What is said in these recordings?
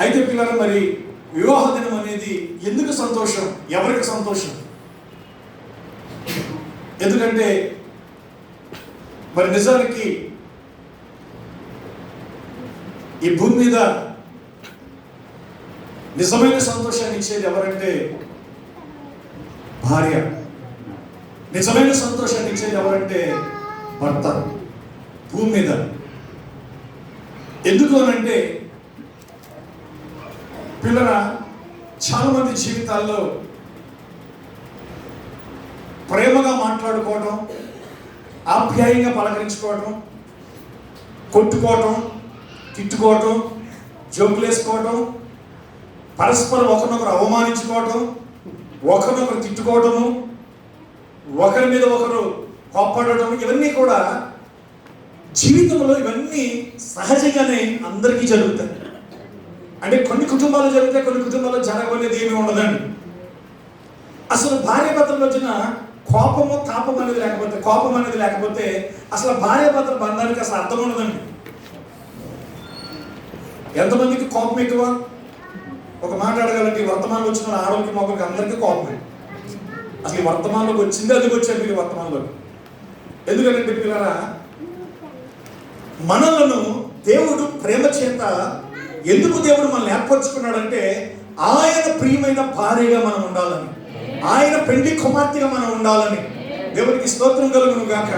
అయితే పిల్లలు, మరి వివాహ దినం అనేది ఎందుకు సంతోషం? ఎవరికి సంతోషం? ఎందుకంటే మరి నిజానికి ఈ భూమి మీద నిజమైన సంతోషాన్ని ఇచ్చేది ఎవరంటే భార్య. నిజమైన సంతోషాన్ని ఇచ్చేది ఎవరంటే భర్త భూమి మీద. ఎందుకు అనంటే పిల్లల, చాలా మంది జీవితాల్లో ప్రేమగా మాట్లాడుకోవడం, ఆప్యాయంగా పలకరించుకోవడం, కొట్టుకోవటం, తిట్టుకోవటం, జోకులు వేసుకోవటం, పరస్పరం ఒకరినొకరు అవమానించుకోవటం, ఒకరినొకరు తిట్టుకోవటము, ఒకరి మీద ఒకరు కోప్పడటం, ఇవన్నీ కూడా జీవితంలో ఇవన్నీ సహజంగానే అందరికీ జరుగుతాయి. అంటే కొన్ని కుటుంబాలు జరుగుతాయి, కొన్ని కుటుంబాల్లో జరగలేదు ఏమీ ఉండదండి. అసలు భార్యాభర్తల మధ్యన కోపము తాపం అనేది లేకపోతే, కోపం అనేది లేకపోతే అసలు భార్యాభర్తల బంధానికి అసలు అర్థం ఉండదండి. ఎంతమందికి కోపం ఎక్కువ? ఒక మాట అడగాలంటే వర్తమానంలో వచ్చిన ఆడవాళ్ళకి మొక్కలకి అందరికీ కోపమే. అసలు ఈ వర్తమానంలోకి వచ్చింది అది వచ్చారు మీరు వర్తమానంలోకి. ఎందుకంటే పిల్లరా, మనలను దేవుడు ప్రేమ చేత ఎందుకు దేవుడు మనల్ని ఏర్పరచుకున్నాడంటే ఆయన ప్రియమైన భార్యగా మనం ఉండాలని, ఆయన పెళ్లి కుమార్తెగా మనం ఉండాలని. దేవునికి స్తోత్రం కలుగును గాక.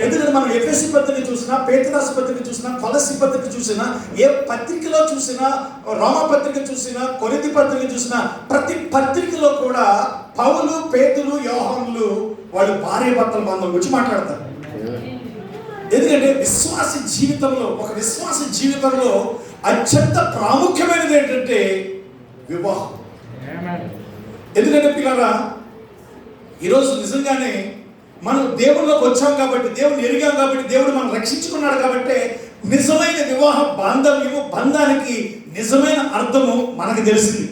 ఎందుకంటే మనం ఎఫెసీ పత్రిక చూసినా, పేతురు పత్రిక చూసినా, కొలస్సీ పత్రిక చూసినా, ఏ పత్రికలో చూసినా, రోమా పత్రిక చూసినా, కొరింథీ పత్రిక చూసినా, ప్రతి పత్రికలో కూడా పౌలు, పేతురు, యోహానులు వాళ్ళు భార్య భర్తల బంధం గురించి మాట్లాడతారు. ఎందుకంటే విశ్వాస జీవితంలో, ఒక విశ్వాస జీవితంలో అత్యంత ప్రాముఖ్యమైనది ఏంటంటే వివాహం. ఎందుకంటే పిల్లరా, ఈరోజు నిజంగానే మనం దేవుళ్ళలోకి వచ్చాం కాబట్టి, దేవుడిని ఎరిగాం కాబట్టి, దేవుడు మనం రక్షించుకున్నాడు కాబట్టి నిజమైన వివాహ బాంధవ్యము, బంధానికి నిజమైన అర్థము మనకు తెలిసింది.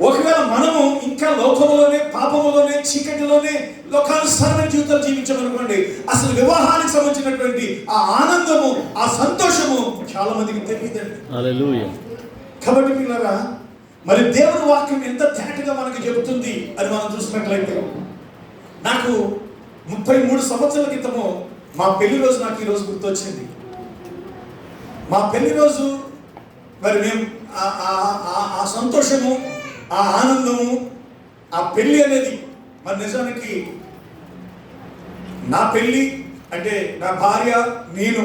ఒకవేళ మనము ఇంకా లోకంలోనే, పాపములోనే, చీకటిలోనే లోకానుసారమైన జీవితాలు జీవించామనుకోండి, అసలు వివాహానికి సంబంధించినటువంటి ఆ ఆనందము, ఆ సంతోషము చాలా మందికి తెలియదండి. హల్లెలూయా. కాబట్టి పిల్లరా, మరి దేవుని వాక్యం ఎంత తేటగా మనకు చెబుతుంది అని మనం చూసినట్లయితే, నాకు 33 సంవత్సరాల క్రితము మా పెళ్లి రోజు నాకు ఈరోజు గుర్తొచ్చింది. మా పెళ్లి రోజు మరి మేము ఆ సంతోషము, ఆ ఆనందము, ఆ పెళ్లి అనేది మరి నిజానికి నా పెళ్లి అంటే నా భార్య, నేను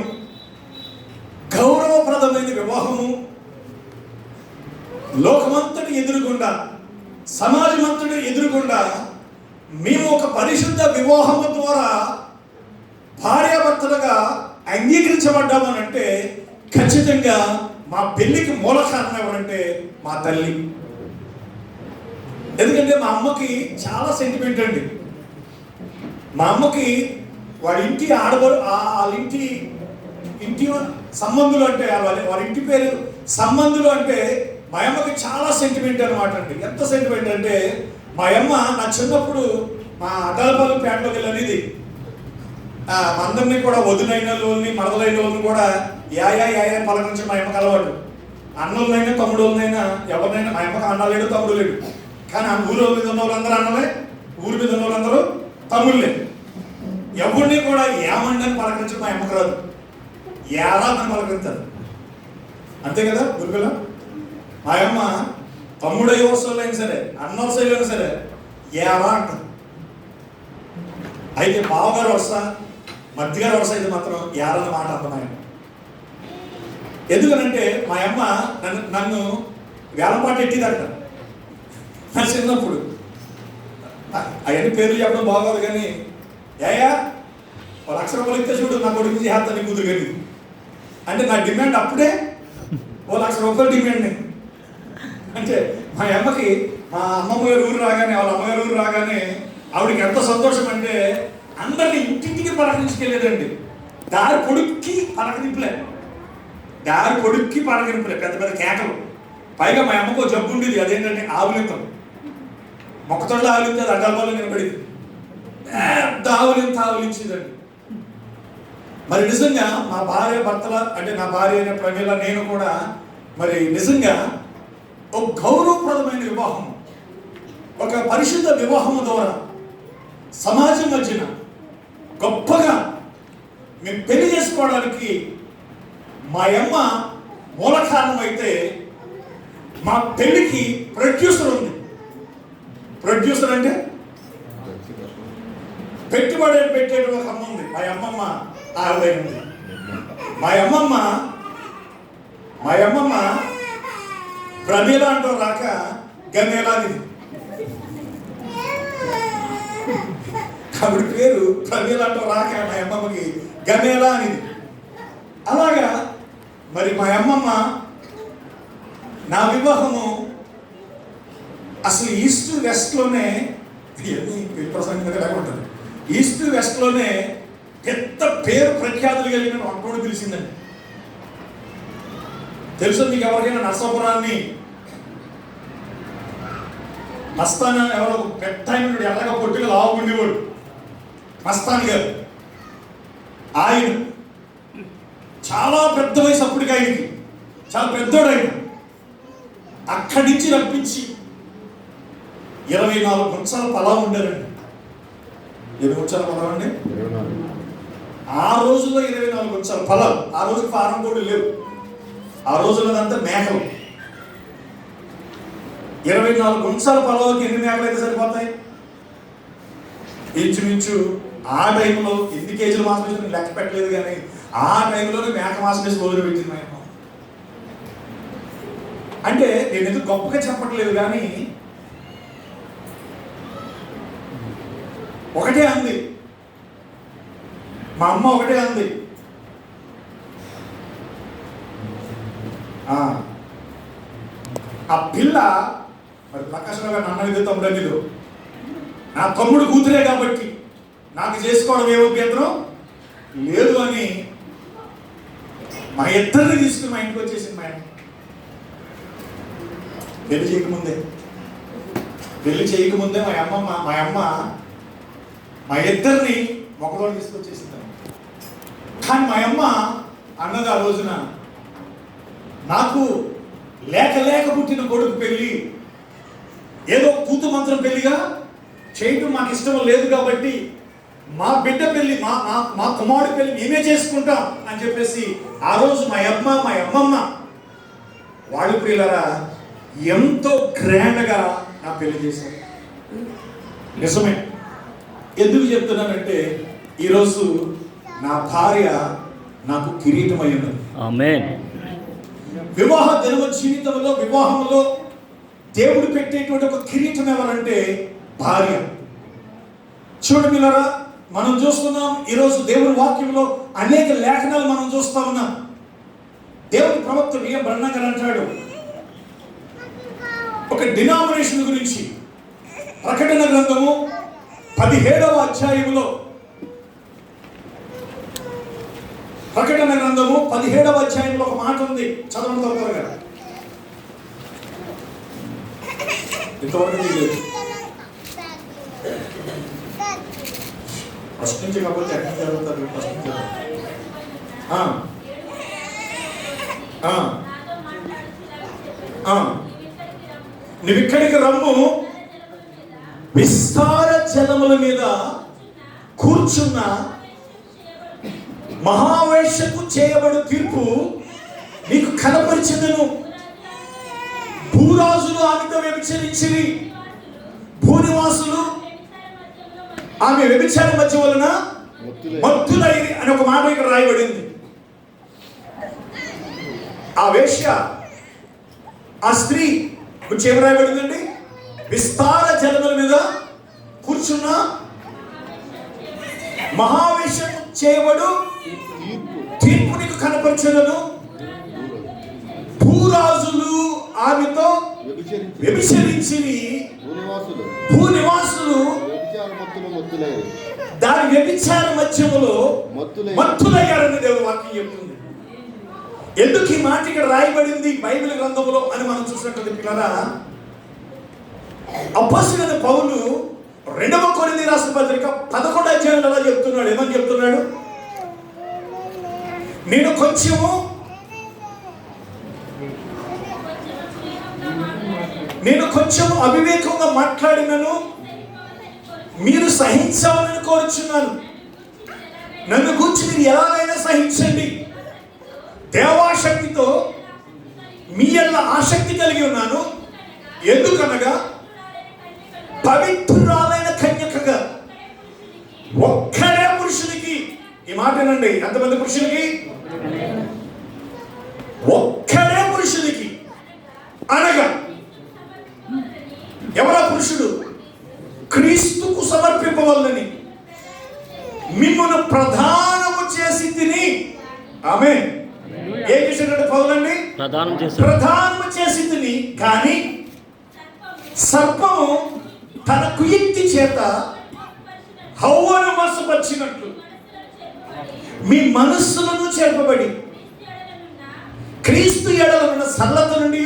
గౌరవప్రదమైన వివాహము, లోకమంతటి ఎదురుగుండా, సమాజమంతటి ఎదురుగుండా మేము ఒక పరిశుద్ధ వివాహము ద్వారా భార్యాభర్తలుగా అంగీకరించబడ్డామనంటే ఖచ్చితంగా మా పెళ్లికి మూల కారణం ఎవరంటే మా తల్లి. ఎందుకంటే మా అమ్మకి చాలా సెంటిమెంట్ అండి. మా అమ్మకి వాడి ఇంటి ఆడవారు, వాళ్ళ ఇంటి సంబంధులు అంటే, వారి ఇంటి పేరు సంబంధులు అంటే మా అమ్మకి చాలా సెంటిమెంట్ అనమాట అండి. ఎంత సెంటిమెంట్ అంటే, మా అమ్మ నా చిన్నప్పుడు మా అడ్డలపల్లి పేటలోకి వెళ్ళనేది అందరినీ కూడా వదినైన వాళ్ళని, మరదలైన వాళ్ళని కూడా యా పలకరించి మా అమ్మకి అలవాటు. అన్నలనైనా తమ్ముడులనైనా ఎవరినైనా, మా అమ్మకి అన్న లేడు, తమ్ముడు లేడు, కానీ ఆ ఊరు మీద ఉన్న వాళ్ళందరూ అన్నలే, ఊరి మీద ఉన్న వాళ్ళందరూ తమ్ముళ్ళే. ఎవరిని కూడా ఏమండని పలకరించి మా అమ్మకి రాదు, ఏరా అని పలకరించారు. అంతే కదా గురుకుల. మా అమ్మ తమ్ముడు ఏ వస్తువులు అయినా సరే, అన్న వస్తువులు అయినా సరే ఏరా అంటారు. అయితే బావగారు వస్తా, మధ్యగారు వస్తా అయితే మాత్రం ఏరన్న మాట అర్థమయ్య. ఎందుకనంటే మా అమ్మ నన్ను వేలపాటు ఎట్టిదట నా చిన్నప్పుడు. అవన్నీ పేర్లు చెప్పడం బాగోదు, కానీ ఏయా ₹1,00,000 ఇస్తే చూడు నా కొడుకు చేస్తా నీ కూతురు కానీ అంటే నా డిమాండ్ అప్పుడే ₹1,00,000 డిమాండ్. అంటే మా అమ్మకి మా అమ్మమ్మ గారు ఊరు రాగానే, వాళ్ళ అమ్మగారు ఊరు రాగానే ఆవిడకి ఎంత సంతోషం అంటే అందరినీ ఇంటింటికి పలకరించుకెళ్ళేదండి. దారి పొడుక్కి పలకరింపులే, దారి పొడుక్కి పలకరింపులే, పెద్ద పెద్ద కేకలు. పైగా మా అమ్మకు జబ్బు ఉండేది, అదేంటంటే ఆవులింతం. మొక్కతోళ్ళ ఆవులింత అది అడ్డాలలో నిలబడింది, పెద్ద ఆవులించిందండి. మరి నిజంగా మా భార్య భర్తల అంటే నా భార్య అయిన ప్రమీల, నేను కూడా మరి నిజంగా ఒక గౌరవప్రదమైన వివాహం, ఒక పరిశుద్ధ వివాహం ద్వారా సమాజం మధ్యన గొప్పగా మేము పెళ్లి చేసుకోవడానికి మా అమ్మ మూల కారణం అయితే, మా పెళ్లికి ప్రొడ్యూసర్ ఉంది. ప్రొడ్యూసర్ అంటే పెట్టుబడి పెట్టేట ఒక అమ్మ ఉంది. మా అమ్మమ్మ ఆవిడైంది. మా అమ్మమ్మ ప్రమీల అంటూ రాక గమేలాది, ఆవిడ పేరు ప్రమీల అంటూ రాక మా అమ్మమ్మకి గమేలా అనేది. అలాగా మరి మా అమ్మమ్మ నా వివాహము అసలు ఈస్ట్ వెస్ట్లోనే, ఇవన్నీ ప్రసంగం లేకుండా ఉంటుంది, ఈస్ట్ వెస్ట్లోనే పెద్ద పేరు ప్రఖ్యాతులు కలిగిన వంటోడు తెలిసిందండి. తెలుసు మీకు ఎవరికైనా నర్సాపురాన్ని మస్తాన్ ఎవరో పెద్ద ఆయన ఎల్లగా పొట్టిగా లావు ఉండేవాడు, మస్తాన్ గారు. ఆయన చాలా పెద్ద వయసు అప్పటికి, ఆయనకి చాలా పెద్దోడు. ఆయన అక్కడి నుంచి రప్పించి 24 గుంచాల పొలం ఉండారండి. ఎన్ని గుంచాల పొలం అండి? ఆ రోజుల్లో 24 గుంచాల పొలం. ఆ రోజు ఫారం కూడా లేవు. ఆ రోజులదంతా మేకలు. 24 గుంచాల పొలంకి ఎన్ని మేకలు అయితే సరిపోతాయి? ఇంచుమించు ఆ టైంలో ఎన్ని కేజీలు మాసం వేసి లెక్క పెట్టలేదు, కానీ ఆ టైంలోనే మేక మాసం వేసి రోజులు పెట్టింది మా అమ్మ. అంటే నేను ఎందుకు గొప్పగా చెప్పట్లేదు, కానీ ఒకటే అంది మా అమ్మ, ఒకటే అంది, ఆ పిల్ల మరి ప్రకాశం గారు అన్నది తమ్ముడు, నా తమ్ముడు కూతురే కాబట్టి నాకు చేసుకోవడం ఏ అభ్యంతరం లేదు అని మా ఇద్దరిని తీసుకుని మా ఇంటికి వచ్చేసింది. మా పెళ్లి చేయకముందే మా అమ్మ మా ఇద్దరిని ఒకరోజు తీసుకొచ్చేసింది. కానీ మా అమ్మ అన్నది ఆ రోజున, నాకు లేక పుట్టిన కొడుకు పెళ్ళి ఏదో కూతు మంత్రం పెళ్లిగా చేయటం మాకు ఇష్టం లేదు కాబట్టి మా బిడ్డ పెళ్లి, మా కుమారుడి పెళ్లి మేమే చేసుకుంటాం అని చెప్పేసి ఆ రోజు మా అమ్మమ్మ వాళ్ళు ప్రియులరా ఎంతో గ్రాండ్గా నా పెళ్లి చేశారు. నిజమే. ఎందుకు చెప్తున్నానంటే ఈరోజు నా భార్య నాకు కిరీటమై ఉన్నది. ఆమేన్. వివాహ జీవితంలో, వివాహంలో దేవుడు పెట్టేటువంటి ఒక కిరీటం ఎవరంటే భార్య. చూడండి మిత్రులారా, మనం చూస్తున్నాం ఈరోజు దేవుని వాక్యంలో అనేక లేఖనాలు మనం చూస్తా ఉన్నాం. దేవుని ప్రవక్త బ్రహ్మ గారు అంటాడు ఒక డినామినేషన్ గురించి. ప్రకటన గ్రంథము 17వ అధ్యాయంలో, ప్రకటన గ్రంథము 17వ అధ్యాయంలో ఒక మాట ఉంది. చదవండి త్వరగా. ఇంతవరకు లేదు. ఫస్ట్ నుంచి కాకపోతే ఎక్కడ జరుగుతారు? ఫస్ట్ నుంచి నువ్వు ఇక్కడికి రమ్ము, విస్తార జలముల మీద కూర్చున్న మహావేశ్యకు చేయబడు తీర్పు నీకు కనపరిచెదను. భూరాజులు ఆమెతో వ్యభిచరించిరి, భూనివాసులు ఆమె వ్యభిచార మధ్య వలన మత్తులైరి అని ఒక మాట ఇక్కడ రాయబడింది. ఆ వేశ్య, ఆ స్త్రీ గురించి ఏం రాయబడిందండి? విస్తార జలముల మీద కూర్చున్న మహావేశ్యకు చేయబడు తీర్పు నీకు కనపరచెదను. భూరాజులు ఆమెతో వ్యభిచరించిరి, భూనివాసులు దాని వ్యభిచార మధ్యములో మత్తులయ్యారని దేవుని వాక్యం చెప్తుంది. ఎందుకు ఈ మాట ఇక్కడ రాయబడింది బైబిల్ గ్రంథంలో అని మనం చూసినట్టు పిల్లరా, అపోస్తలుడైన పౌలు 2వ కొరింథీ రాసిన పత్రిక 11వ అధ్యాయంలో అలా చెప్తున్నాడు. ఏమని చెప్తున్నాడు? నేను కొంచెము నేను కొంచెం అవివేకంగా మాట్లాడినను మీరు సహించాలని కోరుచున్నాను. నన్ను గూర్చి మీరు ఎలాగైనా సహించండి. దేవాశక్తితో మీ ఎల్ల ఆసక్తి కలిగి ఉన్నాను. ఎందుకనగా పవిత్రురాలైన కన్యకగా ఒక్కడే పురుషునికి, ఈ మాటనండి, ఎంతమంది పురుషులకి? ఒక్కడే పురుషునికి అనగా ఎవరా పురుషుడు? క్రీస్తుకు సమర్పింపవల్లని మిమ్మల్ని ప్రధానము చేసి తిని. ఆమేన్. ఏం చేసినట్టు పౌలండి? ప్రధానము చేసి తిని. కానీ సర్పము తన కుయుక్తి చేత హవ్వను మోసపరిచినట్లు మీ మనస్సులను చేర్పబడి క్రీస్తు ఎడలనున్న సరళత నుండి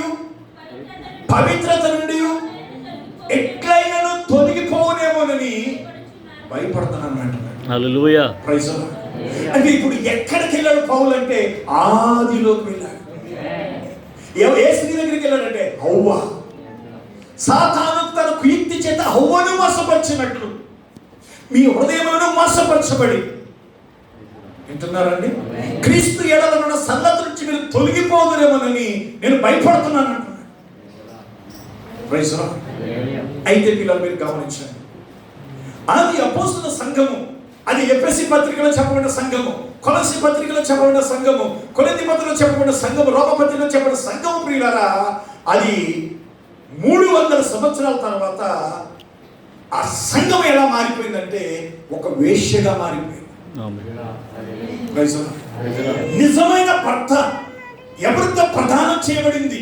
పవిత్రత నుండి ఎట్లయినను తొలగిపోనేమోనని భయపడుతున్నాను అంటున్నాడు. హల్లెలూయా. Praise the Lord. అంటే ఇప్పుడు ఎక్కడికి వెళ్ళాడు పౌలు అంటే ఆదిలోకి వెళ్ళాడు. ఏ స్త్రీ దగ్గరికి వెళ్ళాడంటే హవ్వ. సాతాను తన కుయుక్తి చేత హవ్వను మోసపరిచినట్లు మీ హృదయములను మోసపరచబడి, వింటున్నారండి, క్రీస్తు ఎడలనున్న సరళత నుంచి మీరు తొలగిపోదురేమోనని నేను భయపడుతున్నాను అంటున్నాడు. Praise the Lord. అయితే పిల్లలు మీరు గమనించండి, అది అపోస్తలుల సంఘము, అది ఎఫెసీ పత్రికలో చెప్పబడిన సంఘము, కొలస్సీ పత్రికలో చెప్పబడిన సంఘము, కొరింథీ పత్రికలో చెప్పబడిన సంఘము, రోమా పత్రికలో చెప్పబడిన సంఘము ప్రియులారా, అది 300 సంవత్సరాల తర్వాత ఆ సంఘం ఎలా మారిపోయిందంటే ఒక వేశ్యగా మారిపోయింది. నిజమైన భర్త ఎవరితో ప్రదానం చేయబడింది,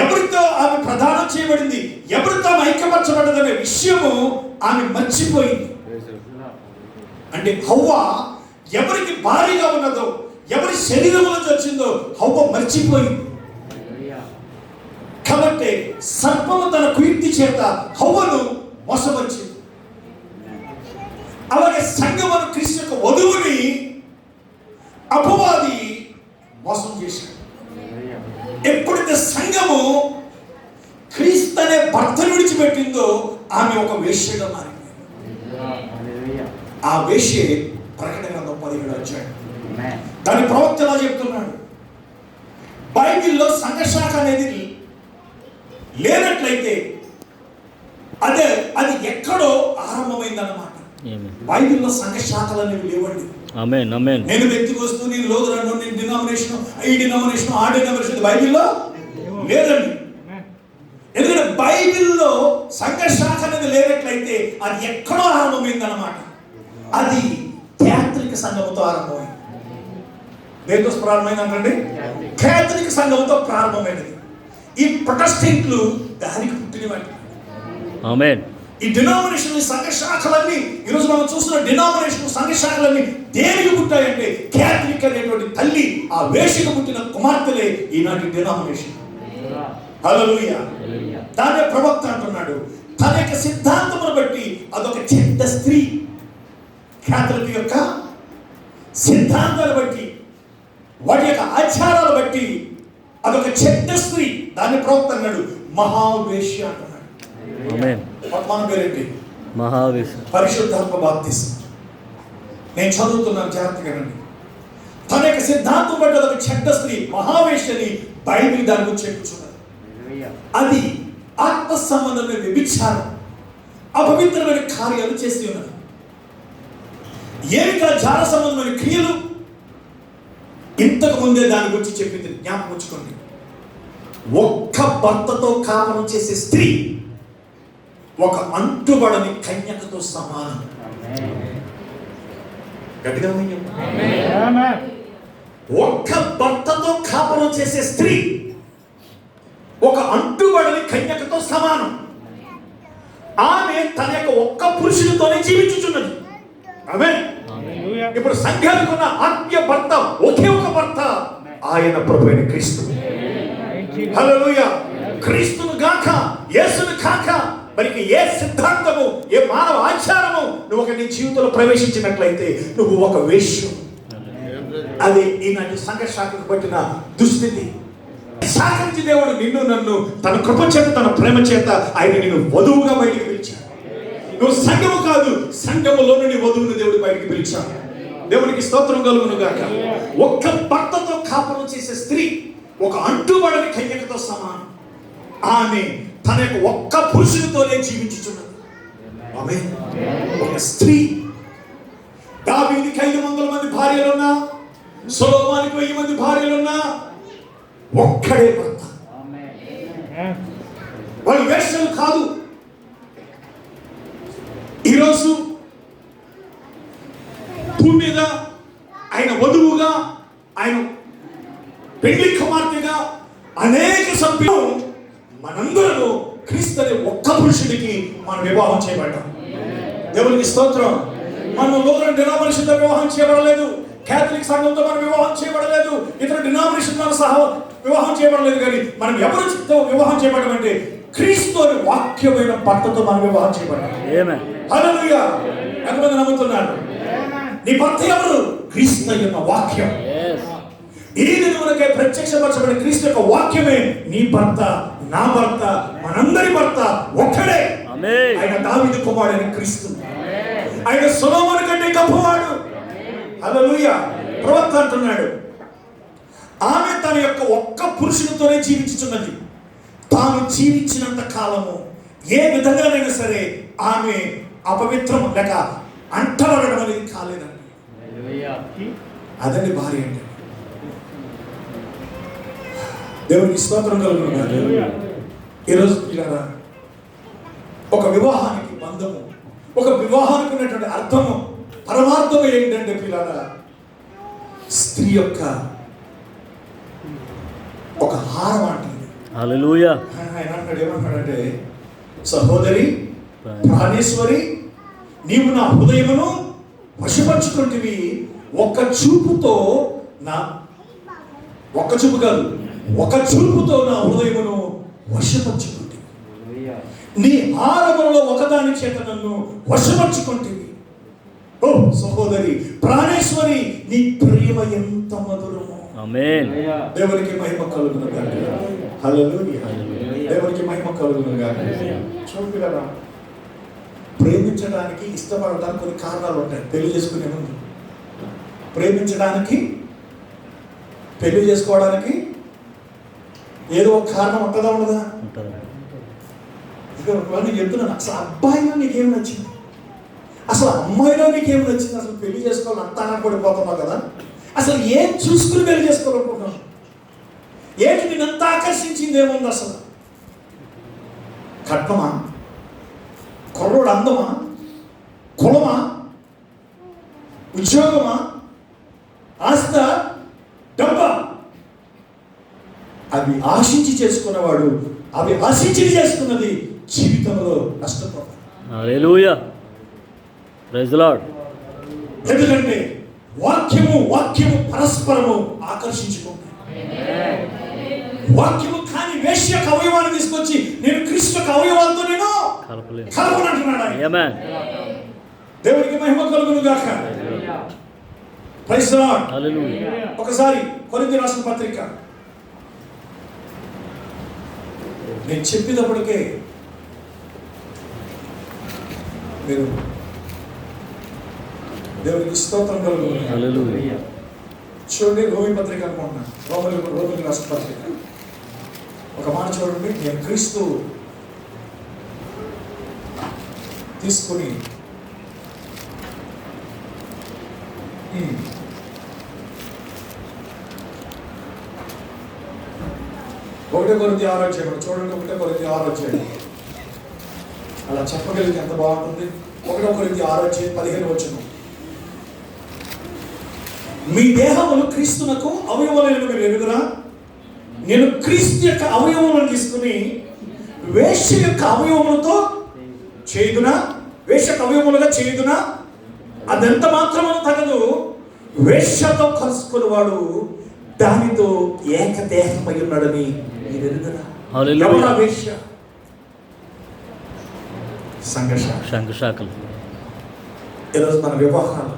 ఎవరితో ఆమె ప్రదానం చేయబడింది, ఎవరితో ఆమె ఐక్యపరచబడ్డదనే విషయము ఆమె మర్చిపోయింది. అంటే హవ్వ ఎవరికి భారీగా ఉన్నదో, ఎవరి శరీరంలో వచ్చిందో హవ్వ మర్చిపోయింది. కాబట్టి సర్పము తన కుయుక్తి చేత హవ్వను మోసపరిచింది. అలాగే సంఘమును క్రీస్తు యొక్క వధువుని అపవాది మోసం చేశాడు. ఎప్పుడైతే సంఘము క్రీస్తు అనే భర్తను విడిచిపెట్టిందో ఆమె ఒక వేశ్యగా మారిపోయింది. ఆ వేశ్య ప్రకటన గ్రంథం 17 వచ్చాడు. దాని ప్రవక్త ఎలా చెప్తున్నాడు? బైబిల్లో సంఘశాఖ అనేది లేనట్లయితే అది ఎక్కడో ఆరంభమైందన్నమాట. బైబిల్లో సంఘశాఖలు అనేవి లేవండి. నేను వ్యక్తికి వస్తూ, నేను లోదరను, నేను డినామినేషన్, ఈ డినామినేషన్, ఆ డినామినేషన్ బైబిల్లో లేదండి. ఎందుకంటే బైబిల్లో సంఘశాఖ అనేది లేనట్లయితే అది ఎక్కడో ఆరంభమైందన్నమాట. అది క్యాథలిక్ సంఘంతో ఆరంభమైంది. దేంతో ప్రారంభమైందంటే క్యాథలిక్ సంఘంతో ప్రారంభమైనది. ఈ ప్రొటెస్టెంట్లు దానికి పుట్టినవాటి. ఆమేన్. ఈ డినామినేషన్, సంఘ శాఖలన్నీ, ఈరోజు మనం చూస్తున్న డినామినేషన్ సంఘ శాఖలన్నీ దేనికి పుట్టాయంటే క్యాథలిక్ అనేటువంటి తల్లి, ఆ వేషకు పుట్టిన కుమార్తెలే ఈనాటి డినామినేషన్. హల్లెలూయా. దాని ప్రవక్త అంటున్నాడు, తన యొక్క సిద్ధాంతమును బట్టి అదొక చెడ్డ స్త్రీ. క్యాథలిక్ యొక్క సిద్ధాంతాలు బట్టి, వాటి యొక్క ఆచారాలు బట్టి అదొక చెడ్డ స్త్రీ. దాని ప్రవక్త అన్నాడు మహావేశ్య అంటున్నాడు. మన పేరేంటి? మహావేశ్య. పరిశుద్ధాత్మ బాప్తిసం. నేను చదువుతున్నాను, జాగ్రత్తగా రండి. తన యొక్క సిద్ధాంతం బట్టి అదొక చెడ్డ స్త్రీ, మహావేశ్యని బైబిల్ దాని గురించి చెప్పుచున్నది. అది ఆత్మ సంబంధమైన వ్యభిచారం, అపవిత్రమైన కార్యాలు చేసి ఉన్నది. ఏమిటా జార సంబంధమైన క్రియలు? ఇంతకు ముందే దాని గురించి చెప్పింది, జ్ఞాపకం ఉంచుకోండి. ఒక్క భర్తతో కాపురం చేసే స్త్రీ ఒక అంటుబడని కన్యకతో సమానం. గట్టిగా ఒక్క భర్తతో కాపురం చేసే స్త్రీ ఒక అంటుబడని కన్యకతో సమానం. ఆమె తన యొక్క ఒక్క పురుషునితోనే జీవించుచున్నది. ఆమేన్. ఇప్పుడు సంఘానికి ఉన్న ఆత్మీయ భర్త ఒకే ఒక భర్త, ఆయన ప్రభువైన క్రీస్తు. హల్లెలూయా. క్రీస్తును గాక, యేసును కాక మరికి ఏ సిద్ధాంతము, ఏ మానవ ఆచారము నువ్వు ఒక నీ జీవితంలో ప్రవేశించినట్లయితే నువ్వు ఒక వేశ్య. అది ఈనాటి సంఘ శాఖకు పట్టిన దుస్థితి. శాఖ నుంచి దేవుడు నిన్ను నన్ను తన కృప చేత తన ప్రేమ చేత ఆయన నిన్ను వధువుగా బయటికి పిలిచాడు. నువ్వు సంఘము కాదు, సంఘములో నుండి వధువుని దేవుడు బయటికి పిలిచాడు. దేవునికి స్తోత్రం కలుగును గాక. ఒక్క భర్తతో కాపురం చేసే స్త్రీ ఒక అంటుబడని కన్యకతో సమానం. ఆమె తన యొక్క ఒక్క పురుషునితోనే జీవించుచున్నది. ఆమేన్. ఒక స్త్రీ, దావీదుకి 500 మంది భార్యలున్నా, సొలొమోనుకి 1000 మంది భార్యలున్నా, ఒక్కడే భర్త. వాళ్ళు వేశ్యలు కాదు. ఈరోజు భూమి మీద ఆయన వధువుగా, ఆయన పెళ్లి కుమార్తెగా అనేక సభ్యులు మనందరూ క్రీస్తు అనే ఒక్క పురుషుడికి మనం వివాహం చేయబడ్డాం. దేవునికి స్తోత్రం. మనం లూథరన్ డినామినేషన్తో వివాహం చేయబడలేదు, కేథలిక్ సంఘంతో మనం వివాహం చేయబడలేదు, ఇతర డినామినేషన్తో సహా వివాహం చేయబడలేదు. కానీ మనం ఎవరితో వివాహం చేయబడమంటే క్రీస్తు అనే వాక్యమైన భర్తతో మనం వివాహం చేయబడ్డాం. హల్లెలూయా. ఎంతమంది నమ్ముతున్నారు? నీ భర్త ఎవరు? క్రీస్తు అన్న వాక్యం. ఈ దినమునకై ప్రత్యక్షపరచబడిన క్రీస్తు యొక్క వాక్యమే నీ భర్త, నా భర్త, మనందరి భర్త ఒక్కడే. ఆయన దావీదు కుమారుడైన క్రీస్తు. ఆయన సొలొమోను కంటే గొప్పవాడు. హల్లెలూయా. ప్రవక్త అంటున్నాడు, ఆమె తన యొక్క ఒక్క పురుషునితోనే జీవించుచున్నది. తాను జీవించినంత కాలము ఏ విధంగానైనా సరే ఆమె అపవిత్రం లేక అంటబడడం అనేది కాలేదండి. అదండి భార్య అంటే. దేవునికి స్తోత్రం కలుగును గాక. ఈరోజు పిల్లరా, ఒక వివాహానికి బంధము, ఒక వివాహానికి ఉన్నటువంటి అర్థము, పరమార్థము ఏంటంటే పిల్లరా, స్త్రీ యొక్క ఒక హారం అంటుంది. హల్లెలూయా. ఆయన అంటాడు, ఏమంటాడంటే, సహోదరి ప్రాణేశ్వరి, నీవు నా హృదయమును వశపరుచుకుంటివి. ఒక్క చూపుతో నా, ఒక్క చూపు కాదు, ఒక చూపుతో నా హృదయమును వశపరుచుకుంటివి. నీ హారములలో ఒకదాని చేత నన్ను వశపరుచుకుంటివి. ఓ సహోదరి ప్రాణేశ్వరి, నీ ప్రేమ ఎంత మధురము. ఆమేన్. దేవునికి మహిమ కలుగును గాక. హల్లెలూయా. దేవునికి మహిమ కలుగును గాక. చూపిరా, ప్రేమించడానికి ఇష్టపడడానికి కొన్ని కారణాలు ఉంటాయి. పెళ్లి చేసుకునే ముందు ప్రేమించడానికి, పెళ్లి చేసుకోవడానికి ఏదో ఒక కారణం ఉంటుందా ఉండదా? నేను చెప్తున్నాను, అసలు అబ్బాయిలో నీకేం నచ్చింది, అసలు అమ్మాయిలో నీకేం నచ్చింది? అసలు పెళ్లి చేసుకోవాలని అంతా పడిపోతున్నావు కదా. అసలు ఏం చూసుకుని పెళ్లి చేసుకోవాలనుకుంటున్నావు? ఏంటి నిన్నంత ఆకర్షించింది? ఏముంది అసలు? కట్నమా? కుర్రోడు అందమా? కులమా? ఉద్యోగమా? ఆస్త? డబ్బా? అవి ఆశించి చేసుకున్నవాడు, అవి ఆశించి చేసుకున్నది జీవితంలో నష్టపోతాడు. హల్లెలూయా. Praise the Lord. ఎందుకంటే వాక్యము పరస్పరము ఆకర్షించుకుంటాయి. వాక్యము కాని వేశ్య అవయవాన్ని తీసుకొచ్చి నేను క్రీస్తు అవయవాలతో నేను కలపనంటున్నాడు. ఆమేన్. దేవునికి మహిమ కలుగును గాక. Praise the Lord. హల్లెలూయా. ఒకసారి కొరింథీ రాసిన పత్రిక నేను చెప్పేటప్పటికే మీరు దేవునికి స్తోత్రం కలుగును. హల్లెలూయా. చూడండి, రోమి పత్రిక అనుకుంటున్నా, రోమిలకు రాసిన పత్రిక ఒక మాట చూడండి. నేను క్రీస్తు తీసుకుని ఒకటే కొరింథీ 6 అధ్యాయం చూడండి. ఒకటే కొరింథీ 6 అధ్యాయం అలా చెప్పగలిగితే ఎంత బాగుంటుంది. ఒకటో కొరింథీ 6 అధ్యాయం 15 వచనం, మీ దేహములు క్రీస్తునకు అవయవములను మీరు ఎరుగురా, నేను క్రీస్తు యొక్క అవయవములను తీసుకుని వేశ్య యొక్క అవయవములతో చేయుదునా, వేశ్య యొక్క అవయవములుగా చేయుదునా? అదెంత మాత్రమో తగదు. వేశ్యతో కలుసుకుని వాడు దానితో ఏకదేహమై ఉన్నాడని మీరు ఎరుగురా. హల్లెలూయా. వేశ్య సంఘశాఖలు. ఈరోజు మన వివాహాలు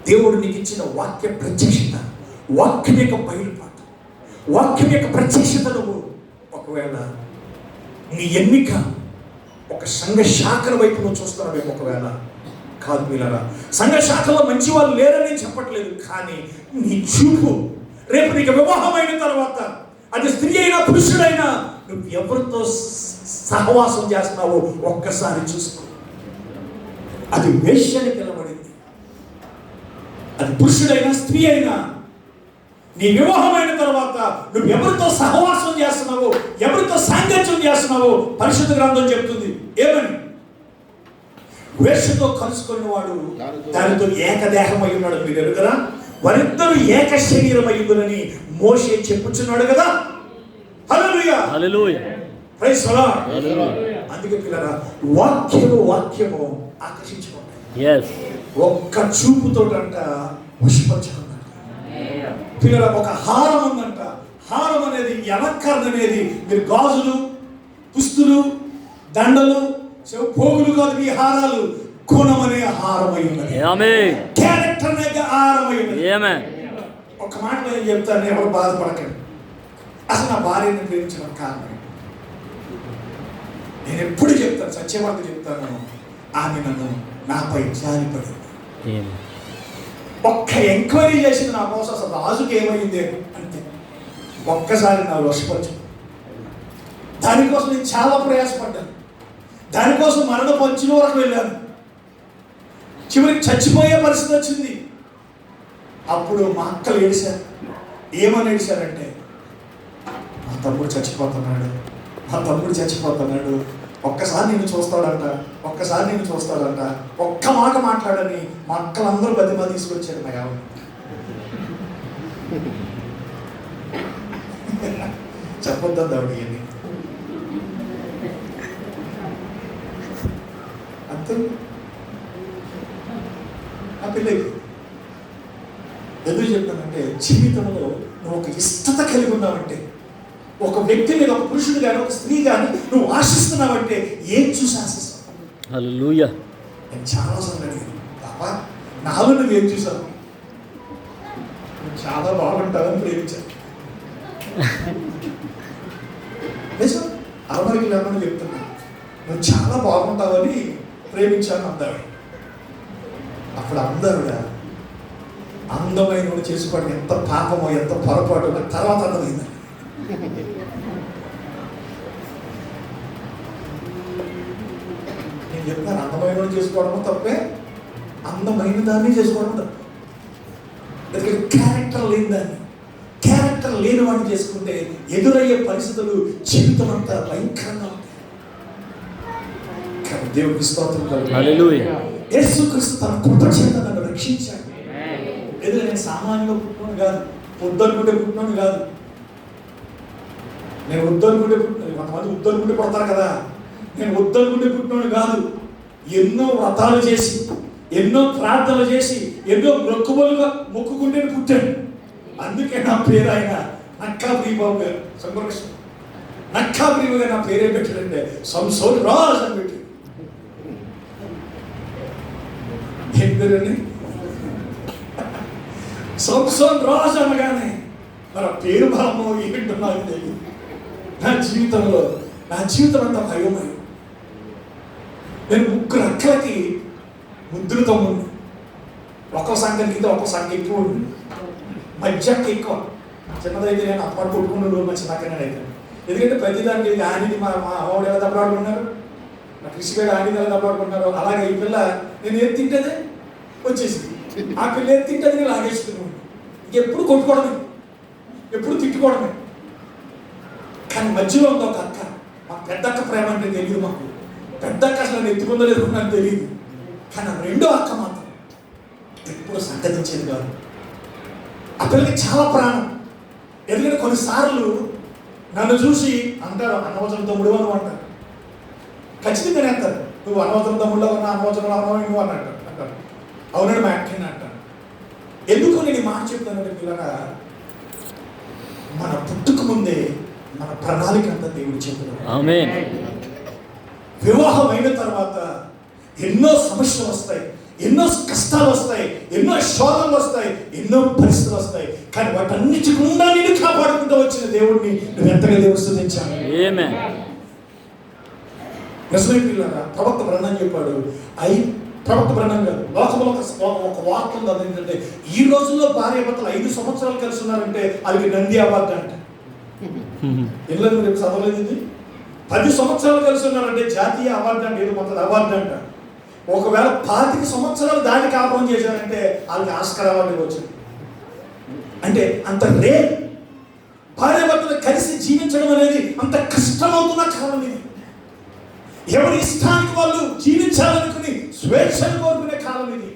దేవుడు నీకు ఇచ్చిన వాక్య ప్రత్యక్షత, వాక్యం యొక్క బయలుపాటు, వాక్యం యొక్క ప్రత్యక్షతలో ఒకవేళ నీ ఎన్నిక ఒక సంఘ శాఖల వైపు నువ్వు చూస్తున్నావేమో, ఒకవేళ కాదు పిల్లరా, సంఘ శాఖలో మంచి వాళ్ళు లేరని చెప్పట్లేదు, కానీ నీ చూపు రేపు నీకు వివాహమైన తర్వాత అది స్త్రీ అయినా పురుషుడైనా నువ్వు ఎవరితో సహవాసం చేస్తున్నావో ఒక్కసారి చూసుకో. అది వేశ్యని పిలబడింది. అది పురుషుడైనా స్త్రీ అయినా నీ వివాహమైన తర్వాత నువ్వు ఎవరితో సహవాసం చేస్తున్నావో, ఎవరితో సాంగత్యం చేస్తున్నావో పరిశుద్ధ గ్రంథం చెప్తుంది. ఏమని? వేషతో కలుసుకున్న వాడు దానితో ఏకదేహమై ఉన్నాడు. మీరు ఎరుగరా? వారిద్దరూ ఏక శరీరం అయ్యిందని మోషే చెప్పుచున్నాడు కదా. హల్లెలూయా, హల్లెలూయా, ప్రైజ్ ది లార్డ్. హల్లెలూయా. అందుకే పిల్లరా, వాక్యము ఆకర్షించుకుంటాయి. yes ఒక్క చూపుతోటంట వశపరచుకున్నాడు. పిల్లరా, ఒక హారం ఉందంట. హారం అనేది అలంకరణ అనేది మీరు గాజులు, దుస్తులు, దండలు, పోగులు కాదు. ఈ హారాలు గుణం అనే హారమై ఉన్నది. ఆమేన్. క్యారెక్టర్ అనే హారమై ఉన్నది. ఆమేన్. ఒక మాట నేను చెప్తాను, ఎవరు బాధపడకండి. అసలు నా భార్యను ప్రేమించడం కారణం నేను ఎప్పుడు చెప్తాను, సత్యవార్త చెప్తాను. ఆమె నన్ను నాపై జాలిపడింది. ఒక్క ఎంక్వైరీ చేసింది నా కోసం, అసలు రాజుకి ఏమైంది అంతే. ఒక్కసారి నా వశపరచు. దానికోసం నేను చాలా ప్రయాసపడ్డాను. దానికోసం మరణ పంచుల వరకు వెళ్ళాను. చివరికి చచ్చిపోయే పరిస్థితి వచ్చింది. అప్పుడు మా అక్కలు ఏడిశారు. ఏమని ఏడిశారంటే, మా తమ్ముడు చచ్చిపోతున్నాడు, మా తమ్ముడు చచ్చిపోతున్నాడు, ఒక్కసారి నేను చూస్తాడంట, ఒక్కసారి నేను చూస్తాడంట, ఒక్క మాట మాట్లాడని మా అక్కలందరూ బతిమా తీసుకొచ్చారు. మా యావ చెప్పొద్దా దావిడ అని అంతే. ఆ పిల్లకి ఎందుకు చెప్తానంటే, జీవితంలో నువ్వు ఒక ఇష్టత కలిగి ఉన్నావంటే, ఒక వ్యక్తి మీద, ఒక పురుషుడు కానీ ఒక స్త్రీ కానీ నువ్వు ఆశిస్తున్నావంటే ఏం చూసి ఆశిస్తావు? హల్లెలూయా. నేను చాలాసార్లు అడిగాను, బాబా నాలో నువ్వేం చూసావు? నువ్వు చాలా బాగుంటావని ప్రేమించాను. నిజం, అరవరికి లేమని చెప్తున్నా. నువ్వు చాలా బాగుంటావని ప్రేమించాను అందావిడ. అప్పుడు అందావిడ అందమైన చేసుకోవడం ఎంత పాపమో, ఎంత పొరపాటు తర్వాత అన్నది. నేను చెప్తాను, అందమైన చేసుకోవడము తప్పే, అందమైన దాన్ని చేసుకోవడం తప్ప. ఎందుకంటే క్యారెక్టర్ లేని దాన్ని, క్యారెక్టర్ లేని వాడిని చేసుకుంటే ఎదురయ్యే పరిస్థితులు జీవితం అంతా భయంకరంగా ఉంటాయి. కానీ దేవునికి స్తోత్రం కలుగును. హల్లెలూయా. యేసుక్రీస్తు తన కృప చేత నన్ను రక్షించాడు. ఎందుకంటే నేను సామాన్యంగా పుట్టినోడు కాదు, వద్దనుకుంటే పుట్టినోడు కాదు. నేను వద్దనుకుంటే పుట్టిన, కొంతమంది వద్దనుకుంటే పుడతారు కదా. నేను వద్దనుకుంటే పుట్టినోడు కాదు. ఎన్నో వ్రతాలు చేసి, ఎన్నో ప్రార్థనలు చేసి, ఎన్నో మొక్కుబలుగా మొక్కుకుంటే పుట్టాను. అందుకే నా పేరు ఆయన నక్కా ప్రియబాబు గారు, సంకృష్ణ నక్కా ప్రియగా నా పేరే పెట్టాడంటే సంసోన్ రాజ్ అని పెట్టి. ఏం పేరండి? సంసోన్ రాజ్ అనగానే మరి పేరు బలమో ఏంటో నాకు తెలియదు. నా జీవితం అంతా భయమై, నేను 3 అక్కలకి ముద్దులు తమ్ముడు. ఒక్కో సంఖ్య కింద ఒక్కో సంఖ్య ఎక్కువ ఉంది, మధ్యకి ఎక్కువ. చిన్నదైతే నేను అప్పటి కొట్టుకున్నాడు, మా చిన్నక్కనే అయితే. ఎందుకంటే ప్రతిదానికి ఆనిది మా ఆవిడ ఎలా దెబ్బలాడుకున్నారు, నా కృషిపేట ఆనిది ఎలా దెబ్బలాడుకున్నారు. అలాగే ఈ పిల్ల నేను ఏది తింటేదే వచ్చేసింది, ఆ పిల్ల ఏది తింటేది నేను లాగేసుకున్నాను. ఎప్పుడు కొట్టుకోవడమే, ఎప్పుడు తిట్టుకోవడమే. కానీ మధ్యలో ఉంది ఒక అక్క. మా పెద్దక్క ప్రేమ అంటే తెలియదు మాకు. పెద్దక్క అసలు నేను ఎత్తుకుందో లేదు నాకు తెలియదు. కానీ రెండో అక్క మాత్రం ఎప్పుడు సంగతించేది కాదు. ఆ పిల్లకి చాలా ప్రాణం. ఎందుకంటే కొన్నిసార్లు నన్ను చూసి అంటారు, అనవసరం తమ్ముడు అని అంటారు. ఖచ్చితంగా నేస్తారు, నువ్వు అనవసరం తమ్ముడులో ఉన్నా, అనవసరం అన్నావు నువ్వు అని అంటారు. అవునండి మా అక్కని అంటారు. ఎందుకు నేను ఈ మాట చెప్తానంటే, పిల్లగా మన పుట్టుక ముందే మన ప్రణాళిక అంతా దేవుడు చెప్తున్నాడు. ఆమేన్. వివాహం అయిన తర్వాత ఎన్నో సమస్యలు వస్తాయి, ఎన్నో కష్టాలు వస్తాయి, ఎన్నో శోధనలు వస్తాయి, ఎన్నో పరిస్థితులు వస్తాయి. కానీ వాటన్నిటి గుండా నేను కాపాడుకుంటూ వచ్చిన దేవుడిని నువ్వు ఎంతగా దేవుడు స్తుతించాలి. ఆమేన్. నిజమే పిల్లరా, ప్రవక్త బ్రహ్మం చెప్పాడు. ప్రవక్త బ్రహ్మం కాదు, లోకంలో ఒక వార్త ఉంది. అదేంటంటే ఈ రోజుల్లో భార్య భర్తలు 5 సంవత్సరాలు కలిసి ఉన్నారంటే అది నంది అవార్డు అంట. ఎందులో రేపు చదవలేదు ఇది. 10 సంవత్సరాలు కలిసి ఉన్నారంటే జాతీయ అవార్డు అంటే, ఏదో మొత్తం అవార్డు అంట. ఒకవేళ 25 సంవత్సరాలు దాన్ని కాపురం చేశారంటే వాళ్ళకి ఆస్కార్ అవార్డు వచ్చింది. అంటే అంత రేర్. భార్య భర్తలు కలిసి జీవించడం అనేది అంత కష్టమవుతున్న కాలం ఇది. ఎవరి ఇష్టానికి వాళ్ళు జీవించాలనుకుని స్వేచ్ఛను కోరుకునే కాలం ఇది.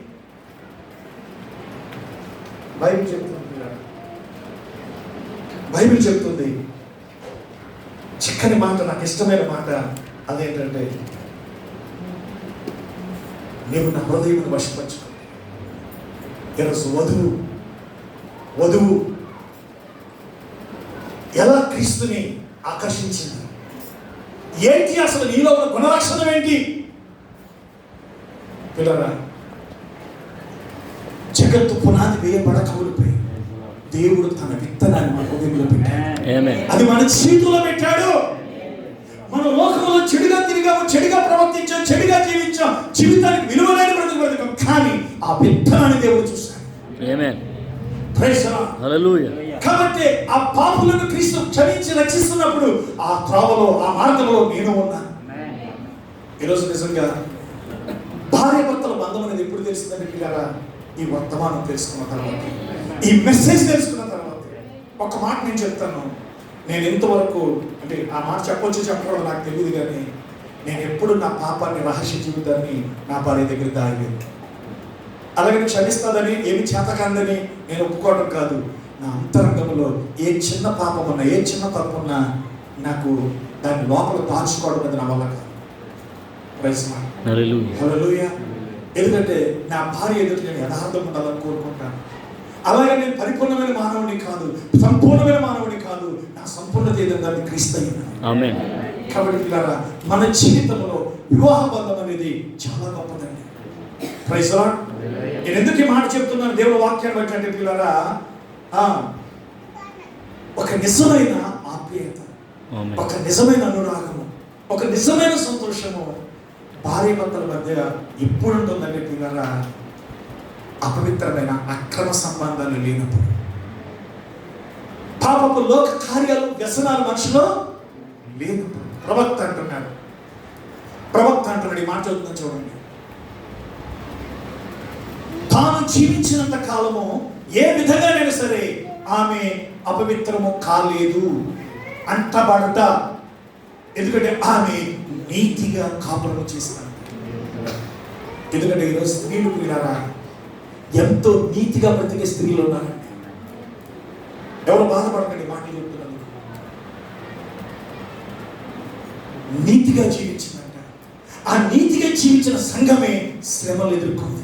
బైబిల్ చెప్తుంది చిక్కని మాట, నాకు ఇష్టమైన మాట. అదేంటంటే నీవు నా హృదయమును వశపరచుకో. ఈరోజు వధువు ఎలా క్రీస్తుని ఆకర్షించింది? ఏంటి అసలు నీలో ఉన్న గుణలక్షణం ఏంటి? పిల్లరా, జగత్తు పునాది వేయబడక మునిపే దేవుడు తన విత్తనాన్ని మన హృదయంలో పెట్టాడు. అది మన చేతుల్లో పెట్టాడు. మన లోకంలో చెడుగా తిరిగాము, చెడుగా ప్రవర్తించాం, చెడుగా జీవించాం, జీవితానికి విలువలేని బ్రతుకు. కానీ ఆ విత్తనాన్ని దేవుడు చూశాడు. కాబట్టి ఆ పాపులను క్రీస్తు క్షమించి రక్షిస్తున్నప్పుడు ఆ త్రోవలో, ఆ మార్గంలో నేను ఉన్నాను. ఈరోజు నిజంగా భార్య భర్తల బంధం అనేది ఎప్పుడు తెలిసిందంటే పిల్లరా, ఈ వర్తమానం తెలుసుకున్న తర్వాత, ఈ మెసేజ్ తెలుసుకున్న తర్వాత. ఒక మాట నేను చెప్తాను. నేను ఎంతవరకు అంటే ఆ మాట చెప్పొచ్చు చెప్పకూడదు నాకు తెలియదు, కానీ నేను ఎప్పుడు నా పాపాన్ని, రహస్య జీవితాన్ని నా భార్య దగ్గర దాయలేదు. అలాగే క్షమిస్తాదని, ఏమి చేతకాందని నేను ఒప్పుకోవడం కాదు. నా అంతరంగంలో ఏ చిన్న పాపం ఉన్నా, ఏ చిన్న తప్పు ఉన్నా నాకు దాన్ని లోపల దాచుకోవడం అనేది నా వల్ల కాదు. హల్లెలూయా. ఎందుకంటే నా భార్య ఎదుట నేను యథార్థం ఉండాలని కోరుకుంటాను. అలాగే నేను పరిపూర్ణమైన మానవుని కాదు, సంపూర్ణమైన మానవుని కాదు. నా సంపూర్ణత ఏదైనా దాన్ని క్రీస్తు అయ్యింది. కాబట్టి పిల్లరా, మన జీవితంలో వివాహ బంధం అనేది చాలా గొప్పదండి. Praise lord. నేను ఎందుకు ఈ మాట చెప్తున్నాను దేవుడు వాక్యాన్ని బట్టి అంటే పిల్లరా, ఒక నిజమైన ఆప్యాయత, ఒక నిజమైన అనురాగము, ఒక నిజమైన సంతోషము భార్య భర్తల మధ్య ఎప్పుడు ఉంటుందంటే పిల్లరా, అపవిత్రమైన అక్రమ సంబంధాలు లేనప్పుడు, పాపపు లోక కార్యాలు, వ్యసనాలు మనుషులో లేనప్పుడు. ప్రవక్త అంటున్నాడు ఈ మాట చదువుతుందని చూడండి. తాను జీవించినంత కాలము ఏ విధంగానైనా సరే ఆమె అపవిత్రము కాలేదు అంటబడట. ఎందుకంటే ఆమె నీతిగా కాపురం చేస్తాను. ఎందుకంటే ఈరోజు స్త్రీలు పిల్లరా ఎంతో నీతిగా బ్రతికే స్త్రీలు ఉన్నారండి. ఎవరు బాధపడకండి, మాటలు చెప్తున్నాను. నీతిగా జీవించిందంట. ఆ నీతిగా జీవించిన సంఘమే శ్రమలు ఎదుర్కొంది,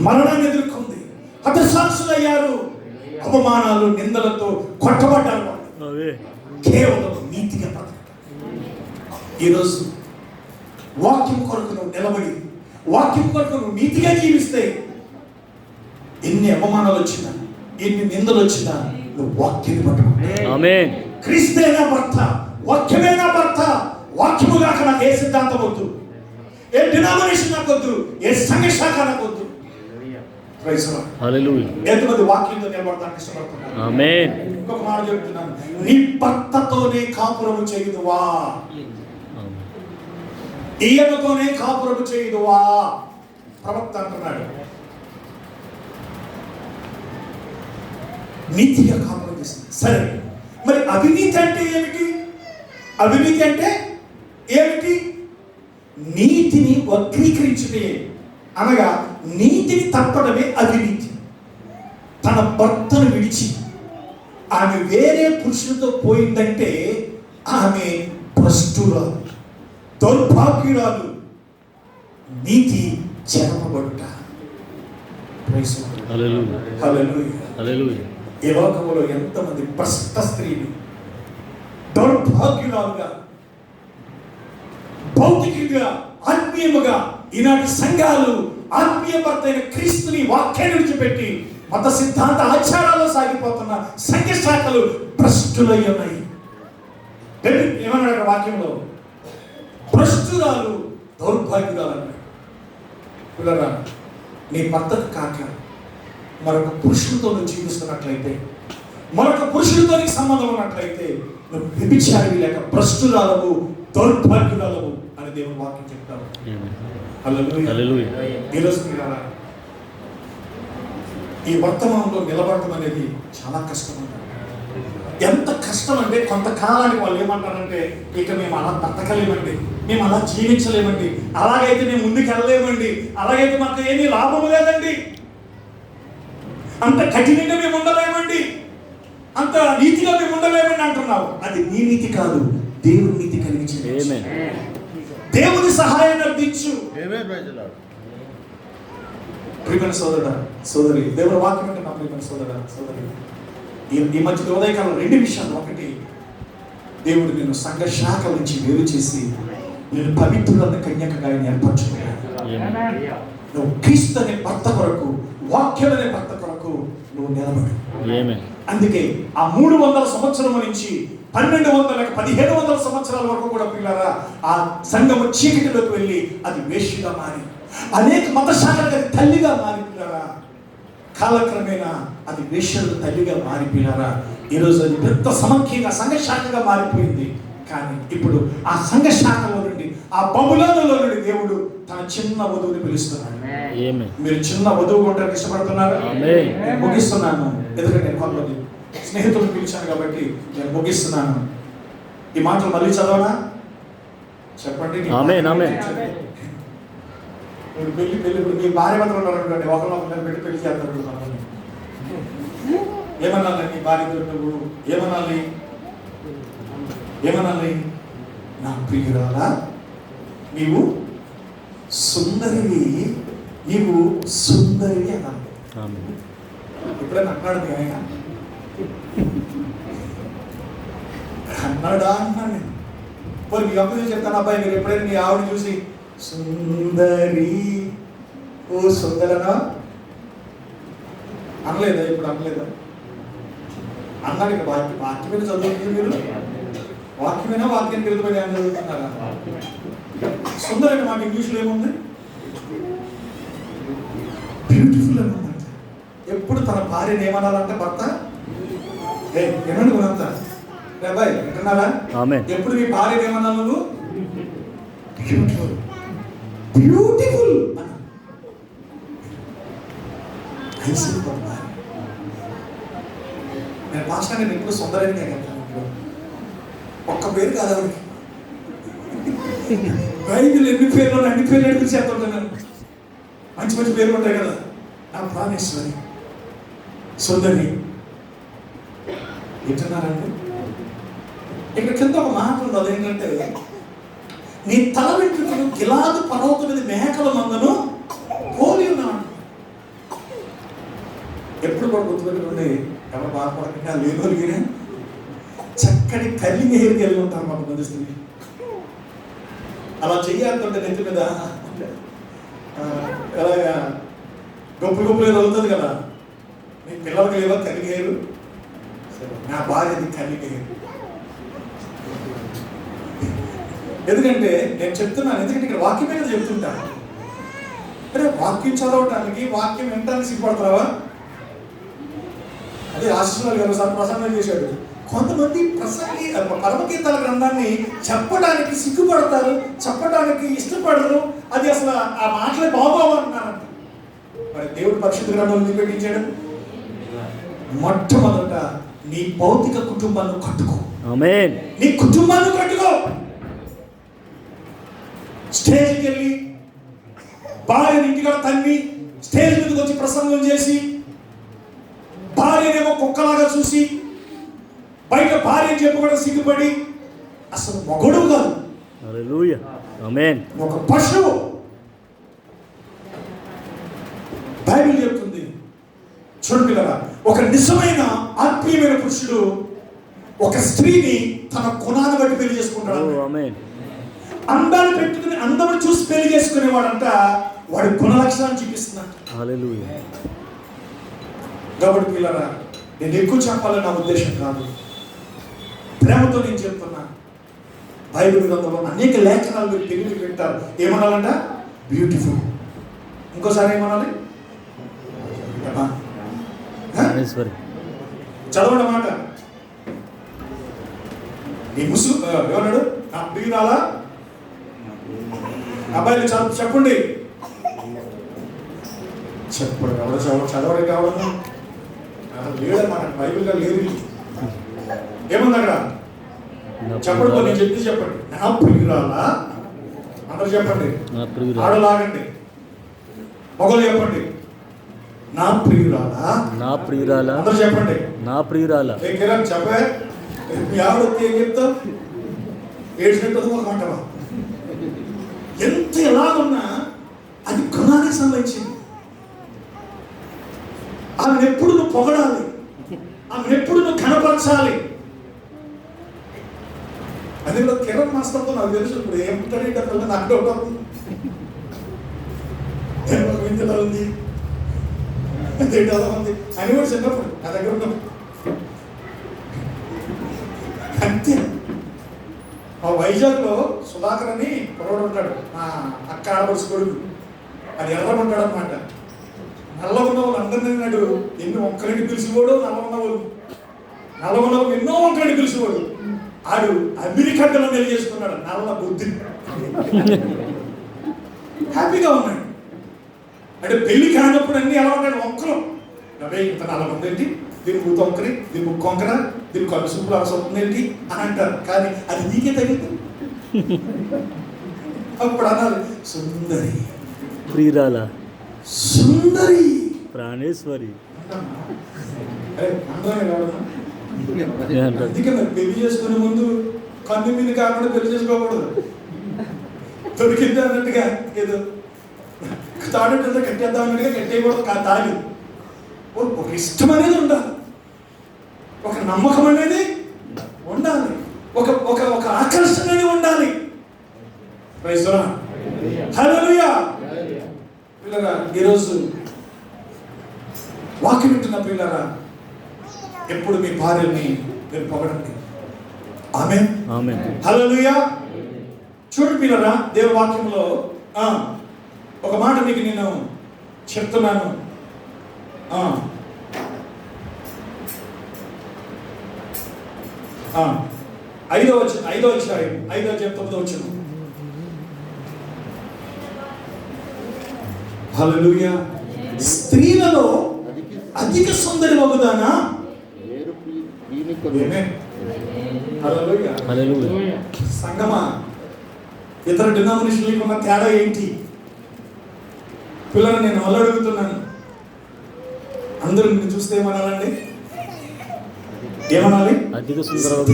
మరణాన్ని ఎదుర్కొంది, హతసాక్షులయ్యారు, అవమానాలు, నిందలతో కొట్టబడ్డారు. కేవలం నీతిగా బ్రతకడం. ఈరోజు వాక్యం కొరకు నువ్వు నిలబడి, వాక్యం కొరకు నువ్వు నీతిగా జీవిస్తే ఎన్ని అవమానాలు వచ్చినా, ఎన్ని నిందలు వచ్చినా నువ్వు వాక్యాన్ని పట్టుకుంటే క్రీస్తేనా భర్త, వాక్యమేనా భర్త. వాక్యము కాక నాకు ఏ సిద్ధాంతం వద్దు, ఏ డినామినేషన్ నాకు వద్దు, ఏ సంఘ శాఖ నాకు వద్దు. ఎంతమంది వాక్యంతో నిలబడతానికి ఇష్టపడుతున్నారు? ఇంకొక మాట చెప్తున్నాను, నీ భర్తతోనే కాపురము చేయుదువా, ఈయనతోనే కాపురము చేయుదువా. ప్రవక్త అంటున్నాడు నీతిగా కాపురం చేస్తుంది. సరే, మరి అవినీతి అంటే ఏమిటి? అవినీతి అంటే ఏమిటి? నీతిని వక్రీకరించుటే, అనగా నీతిని తప్పడమే అవినీతి. తన భర్తను విడిచి ఆమె వేరే పురుషులతో పోయిందంటే ఆమె భ్రష్టురాలు, దౌర్భాగ్యురాలు, నీతి చెరపబడుట. ఈ లోకంలో ఎంతమంది భ్రష్ట స్త్రీలు, దౌర్భాగ్యురాలుగా, భౌతికంగా, ఆత్మీయముగా ఈనాటి సంఘాలు ఆత్మీయ భర్త అయిన క్రీస్తుని వాక్యాన్ని విడిచిపెట్టి మత సిద్ధాంత ఆచారాల్లో సాగిపోతున్న సంఘ శాఖలు భ్రష్టులై ఉన్నాయి. ఏమన్నాడు అక్కడ వాక్యంలో? భ్రష్టురాలు, దౌర్భాగ్యురాలు అన్నాడు. పిల్లరా, నీ భర్తకు కాక మరొక పురుషుడితో నువ్వు జీవిస్తున్నట్లయితే, మరొక పురుషుడితో నీకు సంబంధం ఉన్నట్లయితే నువ్వు వ్యభిచారివి లేక భ్రష్టురాలవు, దౌర్భాగ్యురాలవు అని దేవుని వాక్యం చెప్తారు. హల్లెలూయా. ఈరోజు పిల్లరా, ఈ వర్తమానంలో నిలబడటం అనేది చాలా కష్టం అంటారు. ఎంత కష్టం అంటే కొంతకాలానికి వాళ్ళు ఏమంటారంటే, ఇక మేము అలా బతకలేమండి, మేము అలా జీవించలేమండి, అలాగైతే మేము ముందుకు వెళ్ళలేమండి, అలాగైతే మాకు ఏమీ లాభం లేదండి, అంత కఠినంగా మేము ఉండలేమండి, అంత నీతిగా మేము ఉండలేమండి అంటున్నావు. అది నీ నీతి కాదు, దేవుని నీతి కలిగించింది. దేవుని సహాయాన్ని అర్థించు. ప్రియమైన సోదరుడా, సోదరి, దేవుని వాక్యం అంటే నా ప్రియమైన సోదరుడా, సోదరి, ఈ మధ్య ఉదయకాలం 2 విషయాలు. ఒకటి, దేవుడు నిన్ను సంఘ శాఖ నుంచి వేరు చేసి నేను పవిత్రులైన కన్యకగా ఏర్పరచుకున్నాడు. నువ్వు క్రీస్తు అనే భర్త కొరకు, వాక్యం అనే భర్త కొరకు నువ్వు నిలబడు. అందుకే ఆ 300 సంవత్సరం నుంచి 1200-1500 సంవత్సరాల వరకు కూడా పిల్లరా, ఆ సంఘము చీకటిలోకి వెళ్ళి అది వేశ్యగా మారి, అనేక మత శాఖలకు తల్లిగా మారి పిల్లరా, కాలక్రమేణా అది వేశ్యలకు తల్లిగా మారిపోయినారా. ఈరోజు అది పెద్ద సమంఖ్యంగా సంఘ శాఖగా మారిపోయింది. కానీ ఇప్పుడు ఆ సంఘ శాఖలో నుండి, ఆ బబులోనులో నుండి దేవుడు తన చిన్న వధువుని పిలుస్తున్నాడు. మీరు చిన్న వధువు ఉండడానికి ఇష్టపడుతున్నారా? నేను ముగిస్తున్నాను, ఎందుకంటే కొంతమంది స్నేహితులను పిలిచాను కాబట్టి నేను ముగిస్తున్నాను. ఈ మాటలు మళ్ళీ చదవనా? చెప్పండి. ఇప్పుడు మీ భార్య భర్తలు ఉన్నారనుకోండి, ఒకరిని పెట్టి పెళ్లి చేస్తారు. ఏమనాలి నీ భార్యతో? నువ్వు ఏమనాలి? నా ప్రియురాలా, నీవు సుందరివి, నీవు సుందరివి అనాలి. ఎప్పుడైనా అన్నాడు మీ ఆయన? అన్నాడా? అన్నాడు నేను. మరి మీ అమ్మ చెప్తాను, అబ్బాయి మీరు ఎప్పుడైనా మీ ఆవిడ చూసి సుందరి, ఓ సుందరనా అనలేదా? ఇప్పుడు అనలేదా? అన్నాడు. ఇక వాక్యమైన చదువుతుంది మీరు, వాక్యమైనా వాక్యం తెలుగుబడి అని చదువుతున్నారా? సుందర అంటే మాట ఇంగ్లీష్లో ఏముంది? బ్యూటిఫుల్ అని ఉందంట. ఎప్పుడు తన భార్యను ఏమనాలంటే భర్త, ఏమన్నా కొనంత అబ్బాయి వింటున్నారా? ఎప్పుడు మీ భార్యను ఏమన్నా నువ్వు? బ్యూటిఫుల్, బ్యూటిఫుల్ నేను పాస్టర్ నేను ఎప్పుడు సుందరని ఒక్క పేరు కాదు ఆవిడకి. బైబిల్ ఎన్ని పేర్లు అన్ని పేర్లు ఎడుగు చేస్తుంటున్నాను. మంచి మంచి పేర్లు ఉంటాయి కదా. నా ప్రాణేశ్వరి, సుందరి. వింటున్నారండి? ఇక్కడ కింద ఒక మాట ఉంది, అదేంటంటే నీ తల వెంట్రుకలు గిలాదు పర్వతమైన మేకల మందను పోలి ఉన్నాడు. ఎప్పుడు కూడా గుర్తుపెట్టుకోండి, ఎవరు బాధపడకుండా లేగలిగినా చక్కటి కర్లింగ్ హెయిర్ కలిగి ఉంటారు మాకు మంది స్త్రీ. అలా చెయ్యాలంటే నెత్తి మీద ఎలాగా గొప్పలు ఏదో అవుతుంది కదా. నీ పిల్లలకి లేవా కర్లింగ్ హెయిర్? నా భార్యది కర్లింగ్ హెయిర్. ఎందుకంటే నేను చెప్తున్నాను, ఎందుకంటే ఇక్కడ వాక్యం మీద చెప్తుంటాను. అరే వాక్యం చదవటానికి, వాక్యం వినటానికి సిగ్గుపడతావా? అదే ఆశీస్సులు గారు సార్ ప్రసంగం చేశాడు. కొంతమంది పరమగీతాల గ్రంథాన్ని చెప్పడానికి సిగ్గుపడతారు, చెప్పడానికి ఇష్టపడరు. అది అసలు ఆ మాటలే బాగోవు అంటున్నారంట. మరి దేవుడు పరిశుద్ధ గ్రంథాలు ఎందుకు పెట్టించాడు? మొట్టమొదట నీ భౌతిక కుటుంబాన్ని కట్టుకో. ఆమేన్. నీ కుటుంబాన్ని కట్టుకో. స్టేజ్కి వెళ్ళి భార్యని ఇంటిగా తన్ని స్టేజ్ మీదకి వచ్చి ప్రసంగం చేసి భార్యనేమో కుక్కలాగా చూసి బయట భార్య చెప్పుకోవడం సిగ్గుపడి అసలు మొగడు కాదు. హల్లెలూయా. ఆమేన్. ఒక పశువు. బైబిల్ చెప్తుంది. చూడండి కదా, ఒక నిజమైన ఆత్మీయమైన పురుషుడు ఒక స్త్రీని తన గుణాన్ని బట్టి పెళ్లి చేసుకుంటాడు. ఆమేన్. అందాన్ని పెట్టుకుని అందము చూసి పెళ్లి చేసుకునేవాడంట వాడి గుణ లక్షణాన్ని చూపిస్తున్నాడు. హల్లెలూయా. కాబట్టి పిల్లరా, నేను ఎక్కువ చెప్పాలని నా ఉద్దేశం కాదు, ప్రేమతో నేను చెప్తున్నా. బైబిల్ గ్రంథంలో అనేక లేఖనాలు మీరు తెలుగు వింటారు. ఏమనాలంట? బ్యూటిఫుల్. ఇంకోసారి ఏమనాలి? చదవండి మాట. ఈ ముసు ఏమన్నాడు? నా ప్రియురాలా? అబ్బాయిలు చెప్పండి. చెప్పండి. ఎవరు చదవడం కావడం లేదన్నమాట. బైబిల్గా లేదు. ఏముంది అక్కడ? చెప్పండి. నేను చెప్తే చెప్పండి. నా ప్రియురాలా? అందరూ చెప్పండి. ఆడలాగండి. మొగలు చెప్పండి. నా ప్రియురాలా? నా ప్రియురాలా? అందరూ చెప్పండి. నా ప్రియురాలా. చెప్పే మీ ఆవిడ ఏం చెప్తావు? ఏడ్చినట్టు ఒక మాటవా? ఎంత ఎలాగున్నా అది గుణానికి సంబంధించింది. ఆమెను ఎప్పుడు నువ్వు పొగడాలి, ఆమెను ఎప్పుడు నువ్వు కనపరచాలి. అది కూడా కిరణ్ మాస్టర్తో నాకు తెలుసు. ఇప్పుడు ఏమిటంటే నాకు డౌట్ అవుతుంది. ఎలా ఉంది ఉంది అని కూడా చిన్నప్పుడు నా దగ్గర ఉన్నప్పుడు అంతే. మా వైజాగ్లో సుధాకర్ అని కుర్రోడు ఉంటాడు, మా అక్క ఆడపడుచు కొడుకు. అది ఎర్రగా ఉంటాడు అనమాట. నల్ల ఉన్న వాళ్ళు అందరినీ నాడు ఎన్ని ఒక్కరికి పిలిచిపోడు. నల్ల ఉన్న వాళ్ళు ఎన్నో ఒక్కరికి పిలిచిపోడు. ఆడు అమెరికాలో తెలియజేసుకున్నాడు నల్ల బుద్ధి. హ్యాపీగా ఉన్నాడు. అంటే పెళ్లి కానప్పుడు అన్ని ఎలా ఉంటాడు? ఒక్కరు అదే ఇంత నల్ల ఉంది ఏంటి, దీని ముక్కు ఒక్కరి, దీని ముక్కు వంకర, దీని కళ్ళు సూపులు అవసరం ఏంటి అని అంటారు. కానీ అది నీకే తగ్గింది. అప్పుడు అన్నారు సుందరి, ప్రియురాల, సుందరి, ప్రాణేశ్వరి. అందుకే మరి పెళ్లి చేసుకునే ముందు కన్ను మీద కాకుండా పెళ్లి చేసుకోకూడదు. దొరికింది అన్నట్టుగా ఏదో తాడేటంటే కట్టేద్దాం అన్నట్టుగా కట్టేయకూడదు. తాగి ఒక ఇష్టం అనేది ఉండాలి, ఒక నమ్మకం అనేది ఉండాలి, ఒక ఒక ఒక ఆకర్షణ అనేది ఉండాలి. Praise the Lord. హల్లెలూయా. పిల్లరా, ఈరోజు వాక్యం వింటున్న పిల్లరా, ఎప్పుడు మీ భార్యని మీరు పొగడండి. ఆమేన్. ఆమేన్. హల్లెలూయా. చూడండి పిల్లరా, దేవుని వాక్యంలో ఒక మాట మీకు నేను చెప్తున్నాను. 5వ అధ్యాయం 9వ వచనం. హల్లెలూయా. స్త్రీలలో అధిక సుందరి వగుదానా? హల్లెలూయా. సంగమా, ఇతర డినామినేషన్లకు ఉన్న తేడా ఏంటి? పిల్లలు నేను వాళ్ళు అడుగుతున్నాను. అందరూ నిన్ను చూస్తే ఏమనాలండి? ఏమనాలి? అధిక సుందరవతి.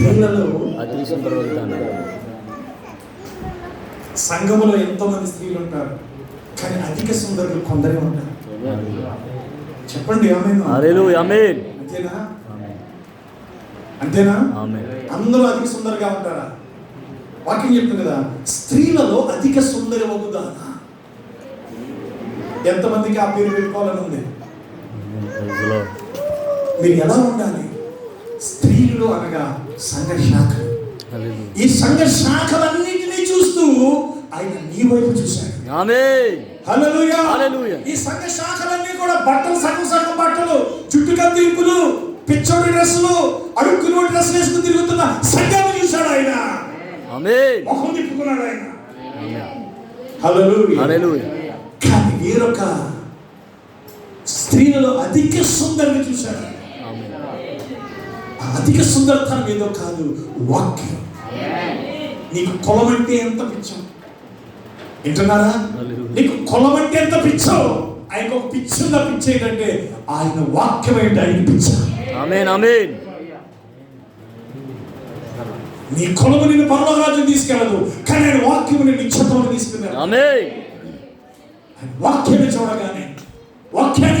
సంఘములో ఎంతో మంది స్త్రీలు ఉంటారు, కానీ అధిక సుందరులు కొందరే ఉంటారు. చెప్పండి ఆమేన్. హల్లెలూయా. ఆమేన్. అంతేనా? అంతేనా? ఆమేన్. అందరూ అధిక సుందరంగా ఉంటారా? వాక్యం చెప్తుంది కదా, స్త్రీలలో అధిక సుందరి వగుదానా. ఎంతమందికి ఆ పేరు పెట్టుకోవాలని ఉంది? మీరు ఎలా ఉండాలి? స్త్రీలు అనగా సంఘ శాఖలు. ఈ సంఘ శాఖలన్నింటినీ చూస్తూ ఆయన నీ వైపు చూశాడు. ఆమేన్. హల్లెలూయా. హల్లెలూయా. ఈ సంఘ శాఖలన్నీ కూడా బట్టలు, సగం బట్టలు, చుట్టు కత్తింపులు, పిచ్చోడి డ్రెస్సులు, అడుక్కుని డ్రెస్సులు వేసుకుని తిరుగుతున్న సంఘాన్ని చూశాడు ఆయన. ఆమేన్. మొహం తిప్పుకున్నాడు ఆయన. హల్లెలూయా. హల్లెలూయా. కానీ వేరొక స్త్రీలలో అధిక సుందరిని చూశాడు. అధిక సుందరతనం ఏదో కాదు, వాక్యం. నీకు కులం అంటే ఎంత పిచ్చో వింటున్నారా? నీకు కులం అంటే ఎంత పిచ్చో, ఆయనకు ఒక పిచ్చున్న పిచ్చి ఏంటంటే ఆయన వాక్యం ఏంటి ఆయన పిచ్చ. ఆమేన్. ఆమేన్. నీ కులము నిన్ను పరలోక రాజ్యం తీసుకెళ్ళదు, కానీ ఆయన వాక్యము నిన్ను నిశ్చయతను తీసుకెళ్ళాడు. ఆమేన్. వాక్యాన్ని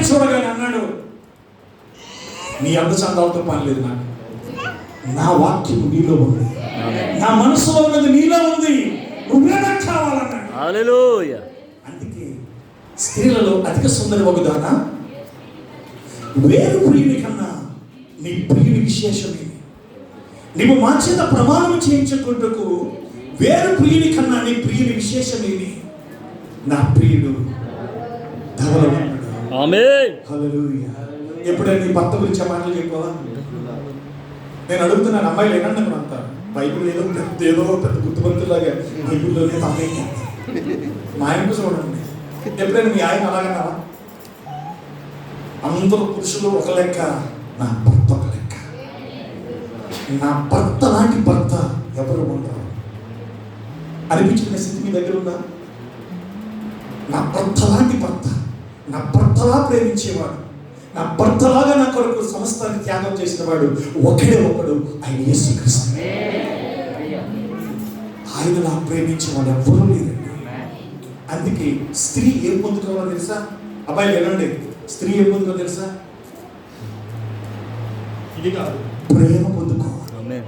చూడగానే అన్నాడు, నీ అందచందాలతో పని లేదు, నాకు నా వాక్యం నీలో ఉంది, నా మనసులో ఉన్నది నీలో ఉంది, నువ్వే నాకు కావాలన్నాడు. హల్లెలూయా. అందుకే స్త్రీలలో అధిక సుందరి వగుదానా? వేరు ప్రియుని కన్నా నీ ప్రియుని విశేషమే. నీవు మా చేత ప్రమాణం చేయించుకుంటకు వేరు ప్రియుని కన్నా నీ ప్రియుని విశేషమేమి? నా ప్రియుడు ధవలవంతుడు. ఆమేన్. హల్లెలూయా. ఎప్పుడైనా నీ భర్త గురించి ఆ మాటలు చెప్పావా? నేను అడుగుతున్నాను, అమ్మాయిలు ఏమన్నా అంతా బైబిల్ ఏదో పెద్ద గుర్తుపంతులాగా బైబిల్లోనే తప్పేంటి మా ఆయనకు చూడండి. ఎప్పుడైనా మీ ఆయన అలాగన్నావా? అందరూ పురుషులు ఒక లెక్క, నా భర్త ఒక లెక్క. నా భర్త లాంటి భర్త ఎవరు ఉండరు అనిపించిన స్థితి మీ దగ్గర ఉందా? నా భర్త లాంటి భర్త, నా భర్తలా ప్రేమించేవాడు, నా భర్తలాగా నా కొరకు సమస్తాన్ని త్యాగం చేసిన వాడు ఒకడే ఒకడు, ఆయన యేసుక్రీస్తు. ఆయనలా ప్రేమించేవాడు ఎవరూ లేరండి. అందుకే స్త్రీ ఏం పొందుకోవాలో తెలుసా? అబ్బాయిలు వినండి, స్త్రీ ఏం పొందుకోవాలో తెలుసా? ఇది కాదు, ప్రేమ పొందుకోవాలి. ఆమేన్.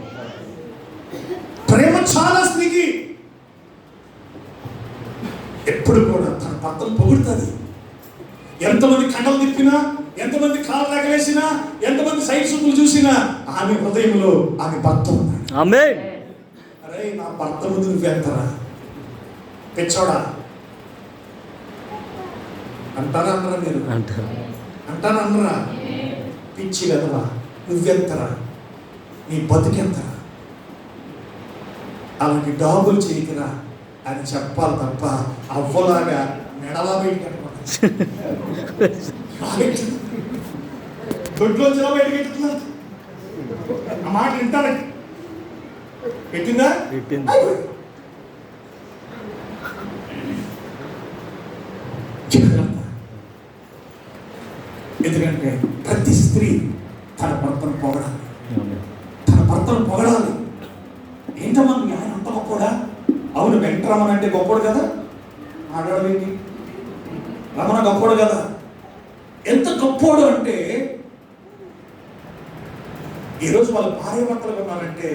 ప్రేమ చాలా స్త్రీకి. ఎప్పుడు కూడా తన భర్తను పొగుడుతుంది. ఎంతమంది కండలు తిప్పినా, ఎంతమంది కాళ్ళు ఎగవేసినా, ఎంతమంది సైడ్ చూపులు చూసినా ఆమె హృదయంలో ఆమె భర్త ఉన్నాడు. ఆమేన్. అరే నా భర్త ముందు నువ్వెంతరా పెచ్చోడా అంటారా? అన్నరా మీరు? అంటారు. అంటారా? అన్నరా? పిచ్చి కదవా, నువ్వెంతరా, నీ బతుకెంతరా, అలాంటి డాబులు చేయకురా అని చెప్పాలి తప్ప అవ్వలాగా మెడలా బయటికి దొడ్లోంచి బయటకి ఎట్టుతున్నా ఆ మాట వింటాను. పెట్టిందా? పెట్టింది. ఎందుకంటే ప్రతి స్త్రీ తన భర్తను పొగడాలి, ఆమేన్. తన భర్తను పొగడాలి. ఏంటమ్మా మీ ఆయన అంత గొప్పడా? అవును, వెంకటరమణ అంటే గొప్పడు కదా. ఆడవాళ్ళేంటి, రమణ గొప్పడు కదా. ఎంత గొప్పోడు అంటే ఈరోజు వాళ్ళ భార్య భర్తలు ఉన్నారంటే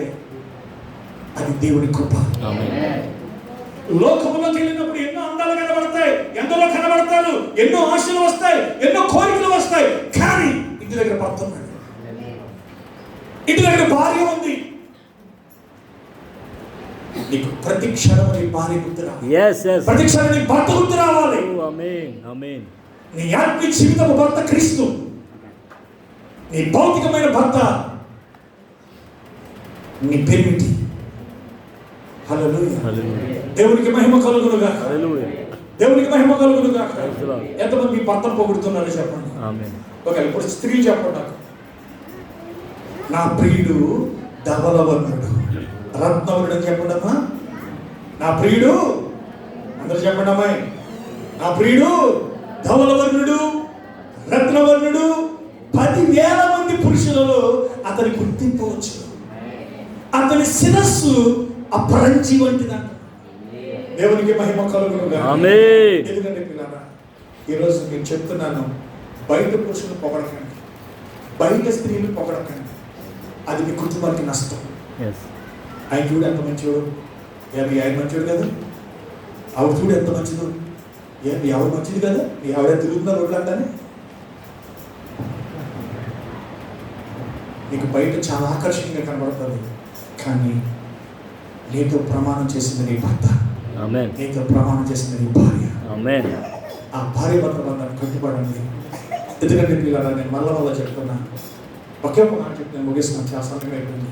అది దేవుడి కృప. ఆమేన్. లోకంలోకి వెళ్ళినప్పుడు ఎన్నో అందాలు కనబడతాయి, ఎందరో కనబడతారు, ఎన్నో ఆశలు వస్తాయి, ఎన్నో కోరికలు వస్తాయి. కానీ ఇంటి దగ్గర భర్త ఉన్నాడు, ఇంటి దగ్గర భార్య ఉంది. నీకు ప్రతి క్షణం నీ భార్య గుర్తు రావాలి, yes yes. ప్రతి క్షణం నీ భర్త గుర్తు రావాలి. Oh, ఆమేన్. ఆమేన్. నీ ఆత్మీయ జీవితపు భర్త క్రీస్తు, నీ భౌతికమైన భర్త నీ పెరిమిటి. హల్లెలూయా. హల్లెలూయా. దేవునికి మహిమ కలుగునుగాక. హల్లెలూయా. దేవునికి మహిమ కలుగునుగాక. Praise the Lord. ఎంతమంది మీ భర్తను పొగుడుతున్నారో చెప్పండి. ఆమేన్. ఓకే, ఇప్పుడు స్త్రీలు చెప్పండి నాకు. నా ప్రియుడు ధవలవర్ణుడు, రత్నవర్ణుడు అని చెప్పండి అమ్మా. నా ప్రియుడు, అందరూ చెప్పండి అమ్మాయి, నా ప్రియుడు ధవలవర్ణుడు, రత్నవర్ణుడు. 10,000 మంది పురుషులలో అతని గుర్తింపవచ్చు. అతని శిరస్సు అపరంజి వంటిదంట. దేవునికి మహిమ కలుగునుగాక. ఆమేన్. ఎందుకంటే పిల్లరా, ఈరోజు నేను చెప్తున్నాను, బయట పురుషులు పొగడకండి, బయట స్త్రీలు పొగడకండి, అది మీ కుటుంబానికి నష్టం. yes. ఆయన చూడు ఎంత మంచివాడు, మీ ఆయన మంచివాడు కదా, ఆవిడ చూడు ఎంత మంచిదో, మీ ఆవిడ మంచిది కదా, మీ ఆవిడ తిరుగుతున్నారు రోడ్లంటానే. నీకు బయట చాలా ఆకర్షణీయంగా కనబడుతుంది, కానీ నీతో ప్రమాణం చేసింది నీ భర్త, ఆమేన్. నీతో ప్రమాణం చేసింది నీ భార్య. ఆమేన్. ఆ భార్య భర్త బంధాన్ని కట్టుబడండి. ఎందుకంటే పిల్లరా, నేను మళ్ళా చెప్తున్నా, ఒకే ఒక మాట చెప్పి నేను ముగిస్తున్నాను, చాలా సమయం అయిపోయింది.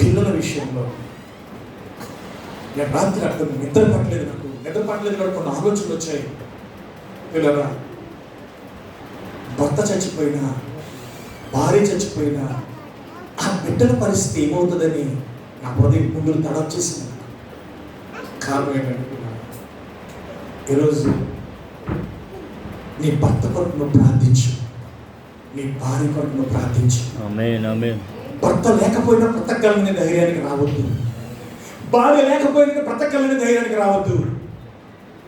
పిల్లల విషయంలో నేను రాత్రి అక్కడ నిద్ర పట్టలేదు, కూడా కొన్ని ఆలోచనలు వచ్చాయి. పిల్లరా, భర్త చచ్చిపోయినా, భార్య చచ్చిపోయినా ఆ బిడ్డల పరిస్థితి ఏమవుతుందని నా హృదయం ముందు తడొచ్చేసింది. కారణం ఏంటంటే పిల్లరా, ఈరోజు నీ భర్త కొరకు నువ్వు ప్రార్థించు, నీ భార్య కొరకు నువ్వు ప్రార్థించు. ఆమేన్. ఆమేన్. భర్త లేకపోయినా బ్రతకగలనే ధైర్యానికి రావద్దు, భార్య లేకపోయినా బ్రతకగలనే ధైర్యానికి రావద్దు.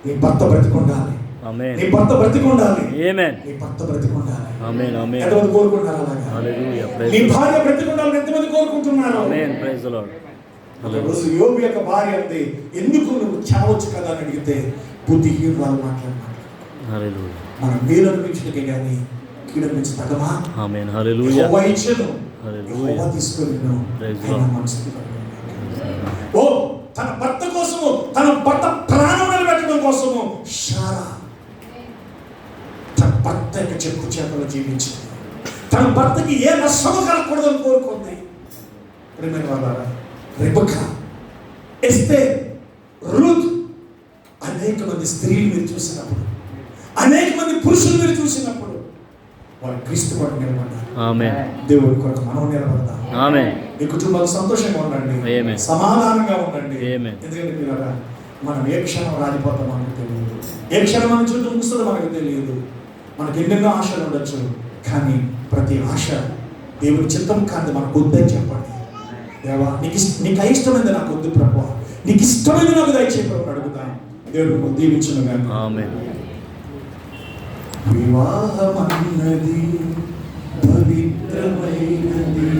నీ భర్త బ్రతికొండాలి, ఆమేన్. నీ భర్త బ్రతికొండాలి, ఆమేన్. నీ భర్త బ్రతికొండాలి. ఆమేన్. ఆమేన్. ఎంతమంది కోరుకుంటున్నారు అలాగా? హల్లెలూయా. నీ భార్య బ్రతికొండాలని ఎంతమంది కోరుకుంటున్నారు? ఆమేన్. Praise the Lord. ఒకరోజు యోబు యొక్క భార్య అంది, ఎందుకు నువ్వు చావచ్చు కదా అని అడిగితే బుద్ధిహీనురాలు మాట్లాడినాడు. హల్లెలూయా. మనం మేలు అనిపించడానికి కానీ కీడు నుంచి తగమా? ఆమేన్. హల్లెలూయా. యెహోవా ఇచ్చెను, హల్లెలూయా. యెహోవా తీసుకొనిను. ప్రైజ్ ఆయన లార్డ్. మనసుకి పడిపోయాడు. ఓ తన భర్త కోసము, తన భర్త ప్రాణం నిలబెట్టడం కోసము శారా తన భర్త యొక్క చెప్పు చేపలో జీవించింది. తన భర్తకి ఏ నష్టము కలగకూడదని కోరుకుంది. ప్రియమైన వాళ్ళారా, రెబెక్కా, ఎస్తేర్, రూత్, అనేక మంది స్త్రీలు మీరు చూసినప్పుడు, అనేక మంది పురుషులు మీరు చూసినప్పుడు వారు క్రీస్తు కొరకు నిలబడ్డారు. ఆమేన్. దేవుడి కొరకు మనం నిలబడదాం. ఆమేన్. మీ కుటుంబాలు సంతోషంగా ఉండండి, ఆమేన్. సమాధానంగా ఉండండి. ఆమేన్. ఎందుకంటే మీరు మనం ఏ క్షణం రాలిపోతాం మనకు తెలియదు, ఏ క్షణం మన చుట్టూ ముస్తుందో మనకు తెలియదు. మనకు ఎన్నెన్నో ఆశలు ఉండొచ్చు, కానీ ప్రతి ఆశ దేవుడి చిత్తం కాదు మనకు వద్దని చెప్పండి. దేవా నీకు అయిష్టమైంది నాకు వద్దు ప్రభువా, నీకు ఇష్టమైంది నాకు దయచేయి ప్రభు అడుగుతాను. దేవుడు దీవించును గాని. ఆమేన్. వివాహమన్నది పవిత్రమైనది,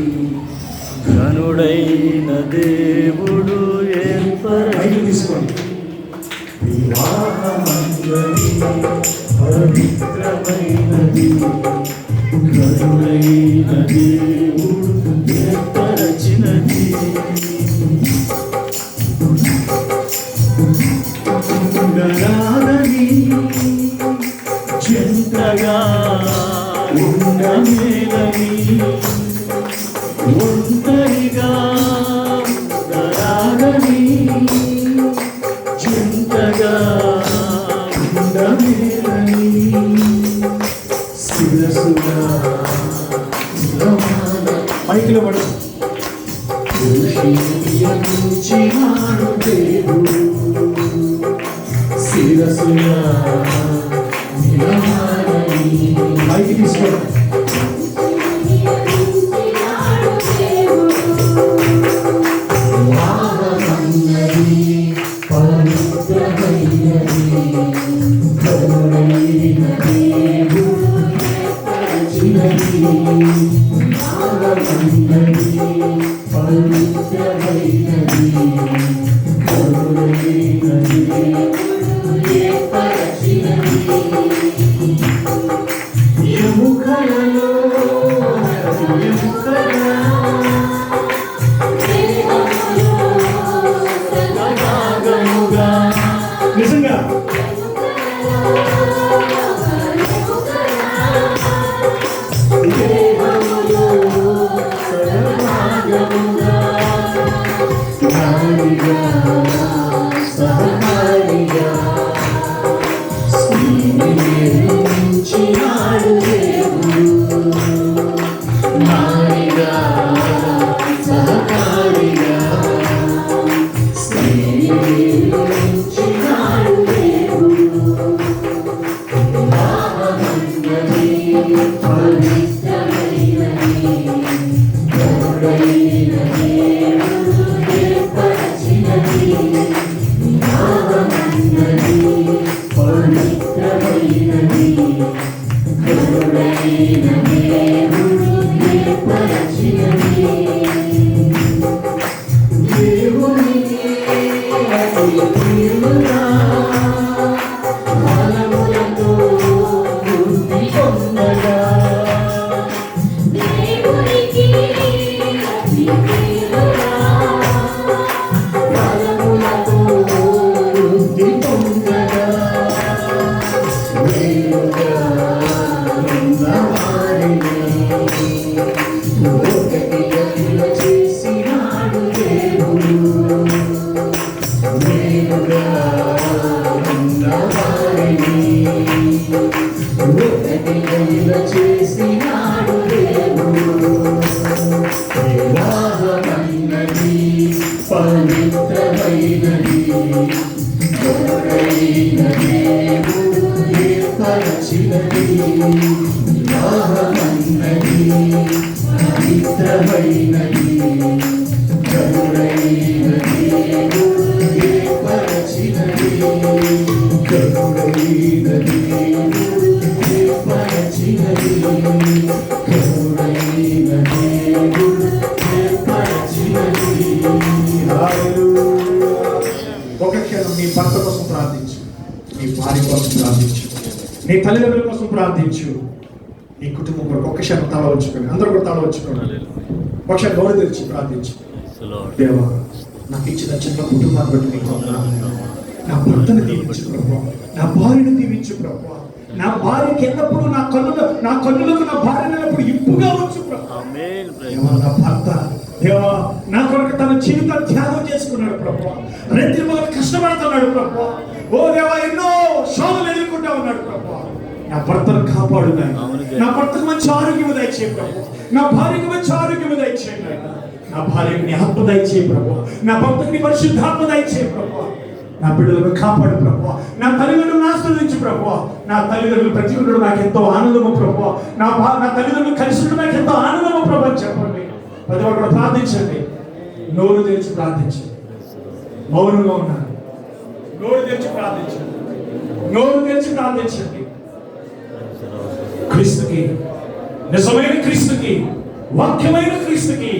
ఘనుడైన దేవుడు బయట తీసుకోండి. వివాహమన్నది పవిత్రమైనది, ఘనుడైన దేవుడు ఏర్పరచినది. ఉండరాదని జంటగా ఉండమేలని, ఒంటరిగా ఉండరాదని, జంటగా ఉండమేలని, శిరసుగా మైకిలో పడు. పురుషించినాడు దేవుడు, శిరసుగా నిలవాలని. మైకి తీసుకోండి. వాహనమన్నది పవిత్రమైనది, ఘనుడైన దేవుడు ఏర్పరచినది. వాహనమన్నది పవిత్రమైనది, ఘనుడైన దేవుడు ఏర్పరచినది. ఎముకలలో ఎముకలా నిజంగా ఆ నీ తల్లిదండ్రుల కోసం ప్రార్థించు. నీ కుటుంబం కొరకు ఒక్క క్షణం తల ఉంచుకొని, అందరూ కూడా తల ఉంచుకోండి. ఒకసారి నోరు తెరిచి ప్రార్థించు. దేవా, నాకు ఇచ్చిన చిన్న కుటుంబాన్ని బట్టి నీకు వందనాలు. నా భర్తను దీవించు ప్రభువా, నా భార్యను దీవించు ప్రభువా. నా భార్యకి ఎల్లప్పుడూ నా కన్నులకు నా భార్య ఎల్లప్పుడు ఇంపుగా ఉంచు ప్రభువా. నా భర్త దేవా నా కొరకు తన జీవితాన్ని త్యాగం చేసుకున్నాడు ప్రభువా. రైతు మొదలు కష్టపడుతున్నాడు ప్రభువా. ఓ దేవా, ఎన్నో శోధనలు ఎదుర్కొంటా ఉన్నాడు ప్రభువా. నా భర్తను కాపాడు నాయనా. నా భర్తకు మంచి ఆరోగ్యం దయచేయి ప్రభువా. నా భార్యకు మంచి ఆరోగ్యం దయచేయి నాయనా. నా భార్యకు నీ ఆత్మ దయచేయి ప్రభువా. నా భర్తకు నీ పరిశుద్ధాత్మ దయచేయి ప్రభువా. నా బిడ్డలను కాపాడు ప్రభువా. నా తల్లిదండ్రులను ఆశీర్వదించు ప్రభువా. నా తల్లిదండ్రులు ప్రతి ఒక్కరు నాకు ఎంతో ఆనందము ప్రభువా. నా తల్లిదండ్రులు కలిసి ఉండడం నాకు ఎంతో ఆనందము ప్రభు అని చెప్పండి. ప్రతి ఒక్కరు ప్రార్థించండి. నోరు తెరిచి ప్రార్థించండి. మౌనంగా ఉన్నాను. నోరు తెరిచి ప్రార్థించండి. నోరు తెరిచి ప్రార్థించండి. క్రీస్తుకి, నిజమైన క్రీస్తుకి, వాక్యమైన క్రీస్తుకి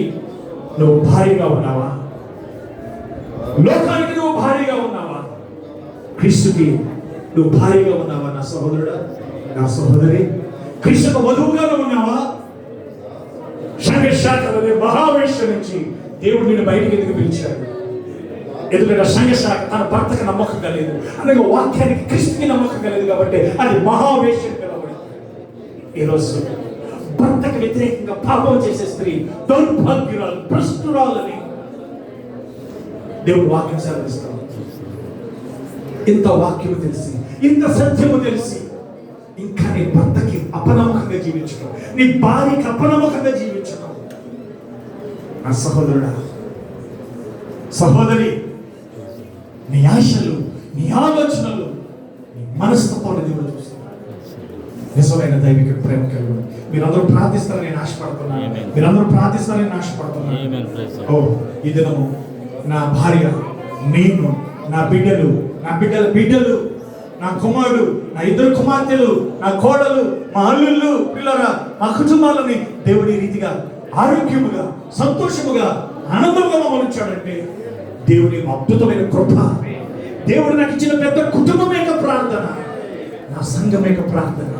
నువ్వు భారీగా ఉన్నావా? లోకానికి నువ్వు భారీగా ఉన్నావా? క్రీస్తుకి నువ్వు భారీగా ఉన్నావా? నా సహోదరుడా, నా సహోదరి, క్రీస్తుకు వధువుగా ఉన్నావా? సంఘశాఖలోని మహావేశ్య నుంచి దేవుడు నిన్ను బయటికి ఎందుకు పిలిచాడు? ఎందుకంటే సంఘశాఖ తన భర్తకు నమ్మకంగా లేదు, అలాగే వాక్యానికి క్రీస్తుకి నమ్మకంగా లేదు కాబట్టి అది మహావేశ్యం పిలవబడింది. ఈరోజు భర్తకు వ్యతిరేకంగా పాపం చేసే స్త్రీ దౌర్భాగ్యురాలు, భ్రష్టురాలని దేవుడు వాక్యం సెలవిస్తాడు. ఇంత వాక్యము తెలిసి, ఇంత సత్యము తెలిసి ఇంకా నీ భర్తకి అపనమ్మకంగా జీవించడం, నీ భార్యకి అపనమ్మకంగా జీవించడం. నా సహోదరుడా, సహోదరి, నీ ఆశలు, నీ ఆలోచనలు, నీ మనస్తత్వాన్ని దేవుడు చూస్తాడు. నిజమైన దైవిక ప్రేమ కలిగి మీరందరూ ప్రార్థిస్తారని నేను ఆశపడుతున్నాను. మీరందరూ ప్రార్థిస్తారని నేను ఆశపడుతున్నాను. ఓ, ఈ దినము నా భార్య, నేను, నా బిడ్డలు, నా బిడ్డల బిడ్డలు, నా కుమారుడు, నా ఇద్దరు కుమార్తెలు, నా కోడలు, మా అల్లుళ్ళు, పిల్లరా, మా కుటుంబాలని దేవుడి రీతిగా ఆరోగ్యముగా, సంతోషముగా, ఆనందంగా మమ్మల్ని దేవుని అద్భుతమైన కృప. దేవుడు నాకు ఇచ్చిన పెద్ద కుటుంబం యొక్క ప్రార్థన, నా సంఘం యొక్క ప్రార్థన,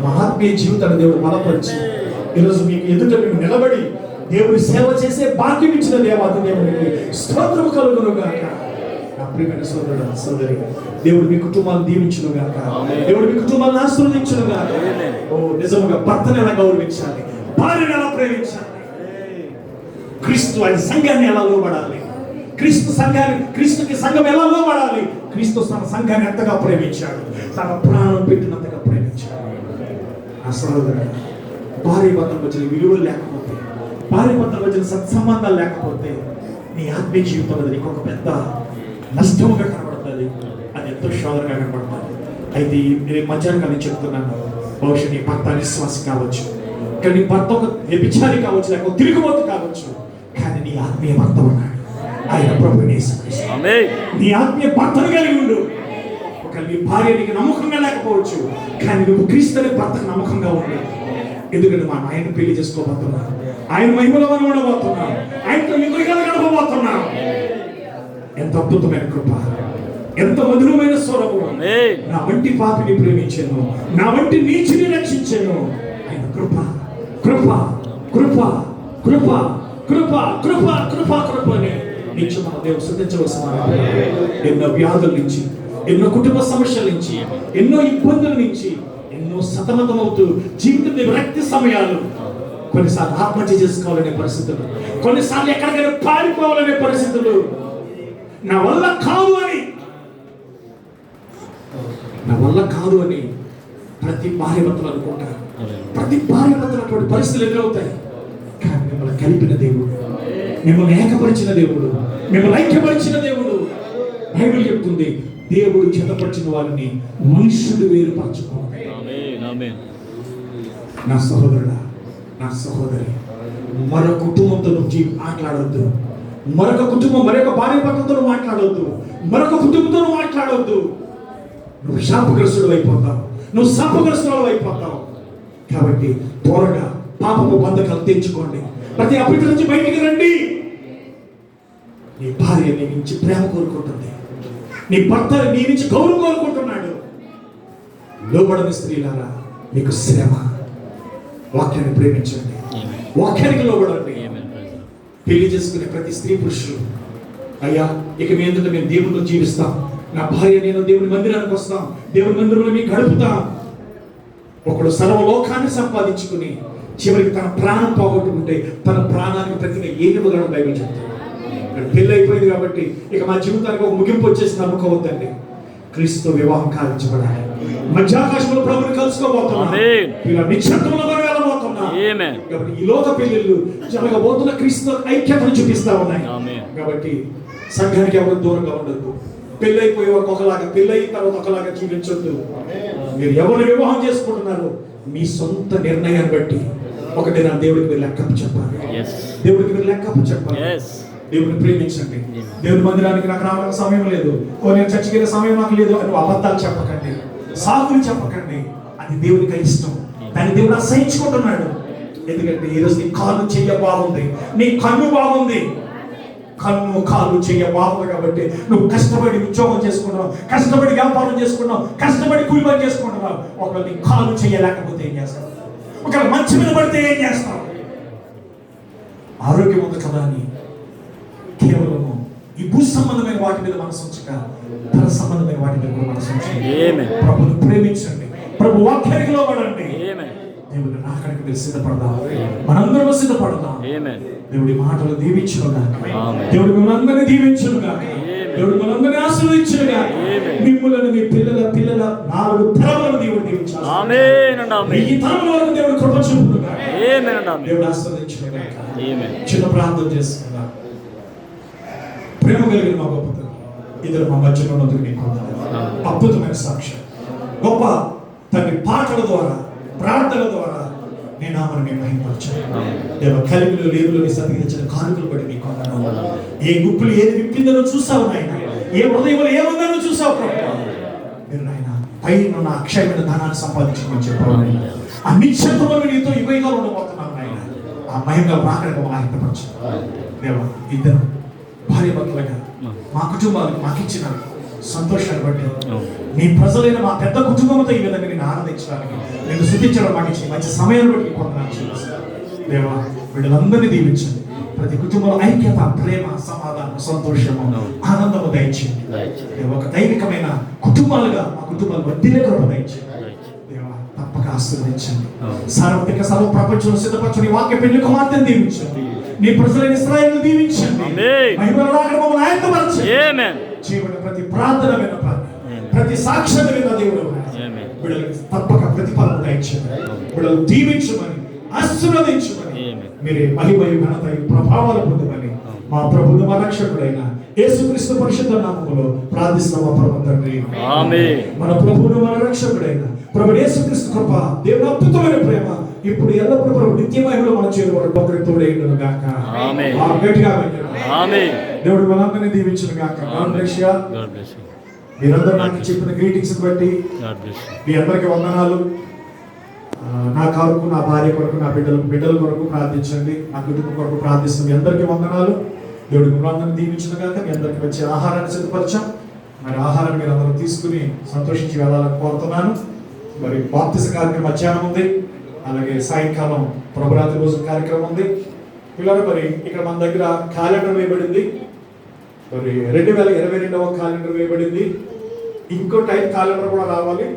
మా ఆత్మీయ జీవితాన్ని దేవుడు బలపరిచి ఈరోజు మీకు ఎదుట మేము నిలబడి దేవుని సేవ చేసే భాగ్యం ఇచ్చిన దేవాది దేవునికి స్తోత్రము కలుగును గాక. నా ప్రియమైన సోదరుడు, సోదరి, దేవుడు మీ కుటుంబాలను దీవించును గాక. దేవుడు మీ కుటుంబాలను ఆశీర్వదించును గాక. ఓ, నిజముగా భర్తను ఎలా గౌరవించాలి, భార్యను ఎలా ప్రేమించాలి, క్రీస్తు ఆయన సంఘాన్ని ఎలా లోబడాలి, క్రీస్తుకి సంఘం ఎలా లోబడాలి, క్రీస్తు తన సంఘాన్ని ఎంతగా ప్రేమించాడు, తన ప్రాణం పెట్టినంతగా ప్రేమించాడు. ఆ సహోదరుడు, భార్య భర్తల మధ్య విలువలు లేకపోతే, భార్య భర్తల మధ్య సత్సంబంధాలు లేకపోతే నీ ఆత్మీయ జీవితంలో నీకు ఒక పెద్ద నష్టముగా కనబడుతుంది. అది ఎంతో శోధనగా కనబడుతుంది. అయితే నేను మధ్యాహ్నం చెప్తున్నాను, బహుశా నీ భర్త అవిశ్వాసి కావచ్చు, కానీ నీ భర్త ఒక వ్యభిచారి కావచ్చు, లేకపోతే తిరుగుబోతు కావచ్చు, కానీ నీ ఆత్మీయ భర్త ఉన్నాడు. ఆయన ప్రభువైన యేసుక్రీస్తు. నీ ఆత్మీయ భర్తను కలిగి ఉండు. ఒక నీ భార్య నీకు నమ్మకంగా లేకపోవచ్చు, కానీ నువ్వు క్రీస్తు అనే భర్తకు నమ్మకంగా ఉండు. ఎందుకంటే మనం ఆయన పెళ్లి చేసుకోబోతున్నాం, ఆయన మహిమలో మనం ఉండబోతున్నాం, ఆయనతో యుగయుగాలు గడపబోతున్నాం. ఎంత అద్భుతమైన కృప, ఎంత మధురమైన స్వరము. నా వంటి పాపిని ప్రేమించాను, నా వంటి నీచుని రక్షించాను. ఆయన కృప కృప కృప కృప కృప కృప కృప కృప అని నిత్యం మన దేవుడు స్తుతించవలసిన. ఎన్నో వ్యాధుల నుంచి, ఎన్నో కుటుంబ సమస్యల నుంచి, ఎన్నో ఇబ్బందుల నుంచి, ఎన్నో సతమతమవుతూ జీవితం విరక్తి సమయాలు, కొన్నిసార్లు ఆత్మహత్య చేసుకోవాలనే పరిస్థితులు, కొన్నిసార్లు ఎక్కడికైనా పారిపోవాలనే పరిస్థితులు, నా వల్ల కాదు అని ప్రతి భార్య భర్తలు అనుకుంటారు. ప్రతి భార్య భర్తలు అటువంటి పరిస్థితులు ఎదురవుతాయి. కానీ మిమ్మల్ని కలిపిన దేవుడు, మిమ్మల్ని ఏకపరిచిన దేవుడు, మిమ్మల్ని ఐక్యపరిచిన దేవుడు. బైబిల్ చెప్తుంది, దేవుడు జతపరిచిన వారిని మనుషుడు వేరుపరచుకోవాలి. నా సహోదరుడా, నా సహోదరి, మరొక కుటుంబంతో నువ్వు మాట్లాడొద్దు. మరొక భార్య భర్తలతో మాట్లాడొద్దు. మరొక కుటుంబంతో మాట్లాడొద్దు. నువ్వు శాపగ్రస్తుడు అయిపోతావు, నువ్వు శాపగ్రస్తుడు అయిపోతావు. కాబట్టి త్వరగా పాపపు బంధకాలు తెంచుకోండి. ప్రతి అభివృద్ధి నుంచి బయటికి రండి. నీ భార్య నీ నుంచి ప్రేమ కోరుకుంటుంది, నీ భర్త నీ నుంచి గౌరవం కోరుకుంటున్నాడు. లోబడని స్త్రీలారా మీకు శ్రమ. వాక్యాన్ని ప్రేమించండి, వాక్యానికి లోబడండి. పెళ్లి చేసుకునే ప్రతి స్త్రీ పురుషులు, అయ్యా ఇక మీ ఎందుకు మేము దేవుళ్ళు జీవిస్తాం, నా భార్య నేను దేవుని మందిరానికి వస్తాం, దేవుని మందిరంలో మీకు గడుపుతాం. ఒకడు సర్వలోకాన్ని సంపాదించుకుని చివరికి తన ప్రాణం పోగొట్టుకుంటే తన ప్రాణానికి ప్రతిగా ఏమి ఇవ్వగలడం బైబిల్ చెప్తాడు. పెళ్ళి అయిపోయింది కాబట్టి ఇక మా జీవితానికి ఒక ముగింపు వచ్చేసి నమ్ముకోవద్దండి. క్రీస్తు వివాహం కావించబడాలి. మధ్యాకాశంలో ప్రభుని కలుసుకోబోతున్నాం, ఇలా నిశ్శబ్దంలో మనం వెళ్ళబోతున్నాం. కాబట్టి ఈ లోక పెళ్లిళ్ళు జరగబోతున్న క్రీస్తు ఐక్యతను చూపిస్తా ఉన్నాయి. కాబట్టి సంఘానికి ఎవరు దూరంగా ఉండద్దు. పెళ్ళి అయిపోయే వరకు ఒకలాగా, పెళ్ళి అయిన తర్వాత ఒకలాగా జీవించొద్దు. మీరు ఎవరు వివాహం చేసుకుంటున్నారో మీ సొంత నిర్ణయాన్ని బట్టి ఒకటి నా దేవుడికి మీరు లెక్కపు చెప్పాలి. దేవుడికి మీరు లెక్కపు చెప్పాలి. దేవుడిని ప్రేమించండి. దేవుని మందిరానికి నాకు రావడానికి సమయం లేదు, నేను చర్చికి వెళ్ళే సమయం నాకు లేదు అని అబద్ధాలు చెప్పకండి, సాకులు చెప్పకండి. అది దేవునికి ఇష్టం, దాన్ని దేవుడు అసహించుకుంటున్నాడు. ఎందుకంటే ఈరోజు నీ కాళ్ళు చెయ్య బాగుంది, నీ కన్ను బాగుంది, కన్ను కాళ్ళు చెయ్య బాగుంది కాబట్టి నువ్వు కష్టపడి ఉద్యోగం చేసుకుంటున్నావు, కష్టపడి వ్యాపారం చేసుకుంటున్నావు, కష్టపడి కూలి పని చేసుకుంటున్నావు. ఒకవేళ నీ కాళ్ళు చెయ్యలేకపోతే ఏం చేస్తావు? ఒకవేళ మంచి మీద పడితే ఏం చేస్తావు? ఆరోగ్యం ఉంది కదా అని కేవలము ఈ భూ సంబంధమైన వాటి మీద మనసు ఉంచక పర సంబంధమైన వాటి మీద కూడా మనసు ఉంచండి. ప్రభుని ప్రేమించండి, ప్రభు వాక్యానికి లోబడండి. దేవుడు నాకడికి మీరు సిద్ధపడదాం, మనందరం సిద్ధపడదాం. దేవుడి మాటలు దీవించునుగాక, దేవుడు మనందరినీ దీవించునుగాక, దేవుడు మనందరినీ ఆశీర్వదించునుగాక. మిమ్మల్ని మీ పిల్లల 4 తరములను దేవుడు దీవించాలి. ఈ తరముల వరకు దేవుడు కృప చూపునుగాక, దేవుడు ఆశీర్వదించునుగాక. చిన్న ప్రార్థన చేసుకుందాం. ప్రేమ కలిగిన మా గొప్ప ఇద్దరు మా మధ్యలో ఉన్నందుకు నీకు వందనాలు. అద్భుతమైన సాక్ష్యం, గొప్ప తండ్రి పాటల ద్వారా, ప్రార్థన ద్వారా నీ నామను మేము మహిమపరచాలి. దేవ కలిమిలో లేవులోని సతికించిన కానుకలు బట్టి నీకు వందనాలు. ఏ గుప్పులు ఏది విప్పిందో చూసావు నాయన, ఏ హృదయంలో ఏముందో చూసావు ప్రభు. మీరు నాయన పైన నా అక్షయమైన ధనాన్ని సంపాదించమని చెప్పావు. ఆ నిశ్శబ్దంలో నీతో యుగయుగాలు ఉండబోతున్నాను నాయన. ఆ మహిమగా రాకడానికి మహిమపరచు దేవ. ఇద్దరు భార్య భర్తలుగా మా కుటుంబాలకు మాకు ఇచ్చిన సంతోషాన్ని బట్టి నీ ప్రజలైన మా పెద్ద కుటుంబంతో ఈ విధంగా నేను ఆనందించడానికి, నేను స్థుతించడం మాకు ఇచ్చిన మంచి సమయాన్ని బట్టి కొందరు దేవా. వీళ్ళందరినీ దీవించండి. ప్రతి కుటుంబంలో ఐక్యత, ప్రేమ, సమాధానం, సంతోషము, ఆనందము దయచేయండి. ఒక దైవికమైన కుటుంబాలుగా మా కుటుంబాలు వడ్డీలే కృప దయచేయండి దేవా. తప్పక ఆశీర్వదించండి. సార్వత్రిక సర్వ ప్రపంచంలో సిద్ధపరచని వాక్య పెళ్లి కుమార్తెను దీవించండి. నీ ప్రజలైన ఇశ్రాయేలును దీవించండి. మహిమల రాకడ మమ్మల్ని ఆయత్తపరచండి. జీవన ప్రతి ప్రార్థన విన్నపాన్ని, ప్రతి సాక్ష్యం విన్న దేవుడు వీళ్ళకి తప్పక ప్రతిఫలం దయచేయండి. వీళ్ళని దీవించమని, ఆశీర్వదించమని, మీరే మహిమయు ఘనతయు ప్రభావాలు పొందమని మా ప్రభువు మా రక్షకుడైన యేసుక్రీస్తు పరిశుద్ధ నామములో ప్రార్థిస్తున్నాము ప్రభు తండ్రి. మన ప్రభువును మన రక్షకుడైన ప్రభు యేసుక్రీస్తు కృప, దేవుని అద్భుతమైన ప్రేమ ఇప్పుడు ఎల్లప్పుడూ ప్రభు నిత్యమహిమలో మన చేరువాడు ఒకరి తోడేయును గాక. గట్టిగా దేవుడు మనందరినీ దీవించును గాక. God bless you. మీరందరూ నాకు చెప్పిన గ్రీటింగ్స్ బట్టి మీ అందరికీ వందనాలు. నా కొరకు, నా భార్య కొరకు, నా బిడ్డల కొరకు ప్రార్థించండి. నా కుటుంబం కొరకు ప్రార్థిస్తుంది. మీ అందరికీ వందనాలు. దేవుడు మిమ్మల్ని దీవించును గాక. మీ అందరికీ వచ్చే ఆహారాన్ని సిద్ధపరిచాం. మరి ఆహారాన్ని మీరు అందరూ తీసుకుని సంతోషించి వెళ్ళాలని కోరుతున్నాను. మరి బాప్తిజం కార్యక్రమం మధ్యాహ్నం ఉంది, అలాగే సాయంకాలం ప్రభురాత్రి రోజు కార్యక్రమం ఉంది. పిల్లలు మరి ఇక్కడ మన దగ్గర క్యాలెండర్ వేయబడింది. మరి 2022వ క్యాలెండర్ వేయబడింది. ఇంకో టైప్ క్యాలెండర్ కూడా రావాలి.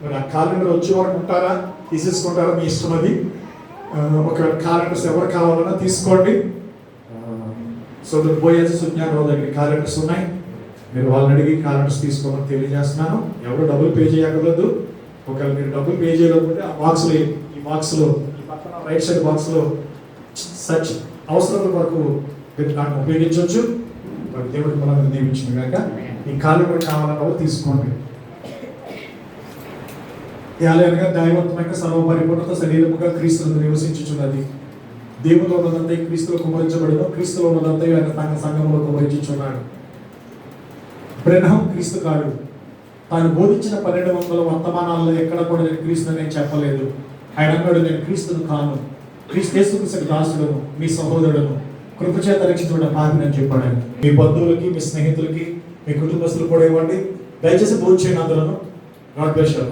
మరి ఆ క్యాలెండర్ వచ్చే వరకు ఉంటారా, తీసేసుకుంటారా, మీ ఇష్టం అది. ఒకవేళ క్యాలెండర్స్ ఎవరు కావాలన్నా తీసుకోండి. సోదరు బోయేజ్ సుజ్ఞానరావు దగ్గర క్యాలెండర్స్ ఉన్నాయి. మీరు వాళ్ళని అడిగి క్యాలెండర్స్ తీసుకోమని తెలియజేస్తున్నాను. ఎవరు డబ్బులు పే చేయకూడదు. ఒకవేళ మీరు డబ్బులు పే చేయలేకపోతే ఆ బాక్స్లో, ఈ బాక్స్లో, ఈ పక్కన రైట్ సైడ్ బాక్స్లో సచ్ అవసరం వరకు మీరు దాన్ని ఉపయోగించవచ్చు. మరి దేవుడికి మనం దీవించిన కనుక ఈ క్యాలెండర్ కావాలన్నా తీసుకోండి. ఆలయంగా దైవత్వమైన సర్వపరిపూర్ణత శరీరముగా క్రీస్తును నివసించుచున్నది. దేవులో ఉన్నదంతా క్రీస్తులో కుమరించబడిన, క్రీస్తులో ఉన్నదంతా ఆయన తన సంఘంలో కుమరించుచున్నాడు. బ్రెనహం క్రీస్తు కాడు. తాను బోధించిన 1200 వర్తమానాల్లో ఎక్కడ కూడా నేను క్రీస్తుని నేను చెప్పలేదు. ఆయన అన్నాడు, నేను క్రీస్తును కాను, క్రీస్తు దాసుడును, మీ సహోదరుడును, కృపచేత రక్షించబడిన పాపిని అని చెప్పాడు. మీ బంధువులకి, మీ స్నేహితులకి, మీ కుటుంబస్తులు కూడా ఇవ్వండి. దయచేసి భోజనం చేయని అందరూ. God bless you.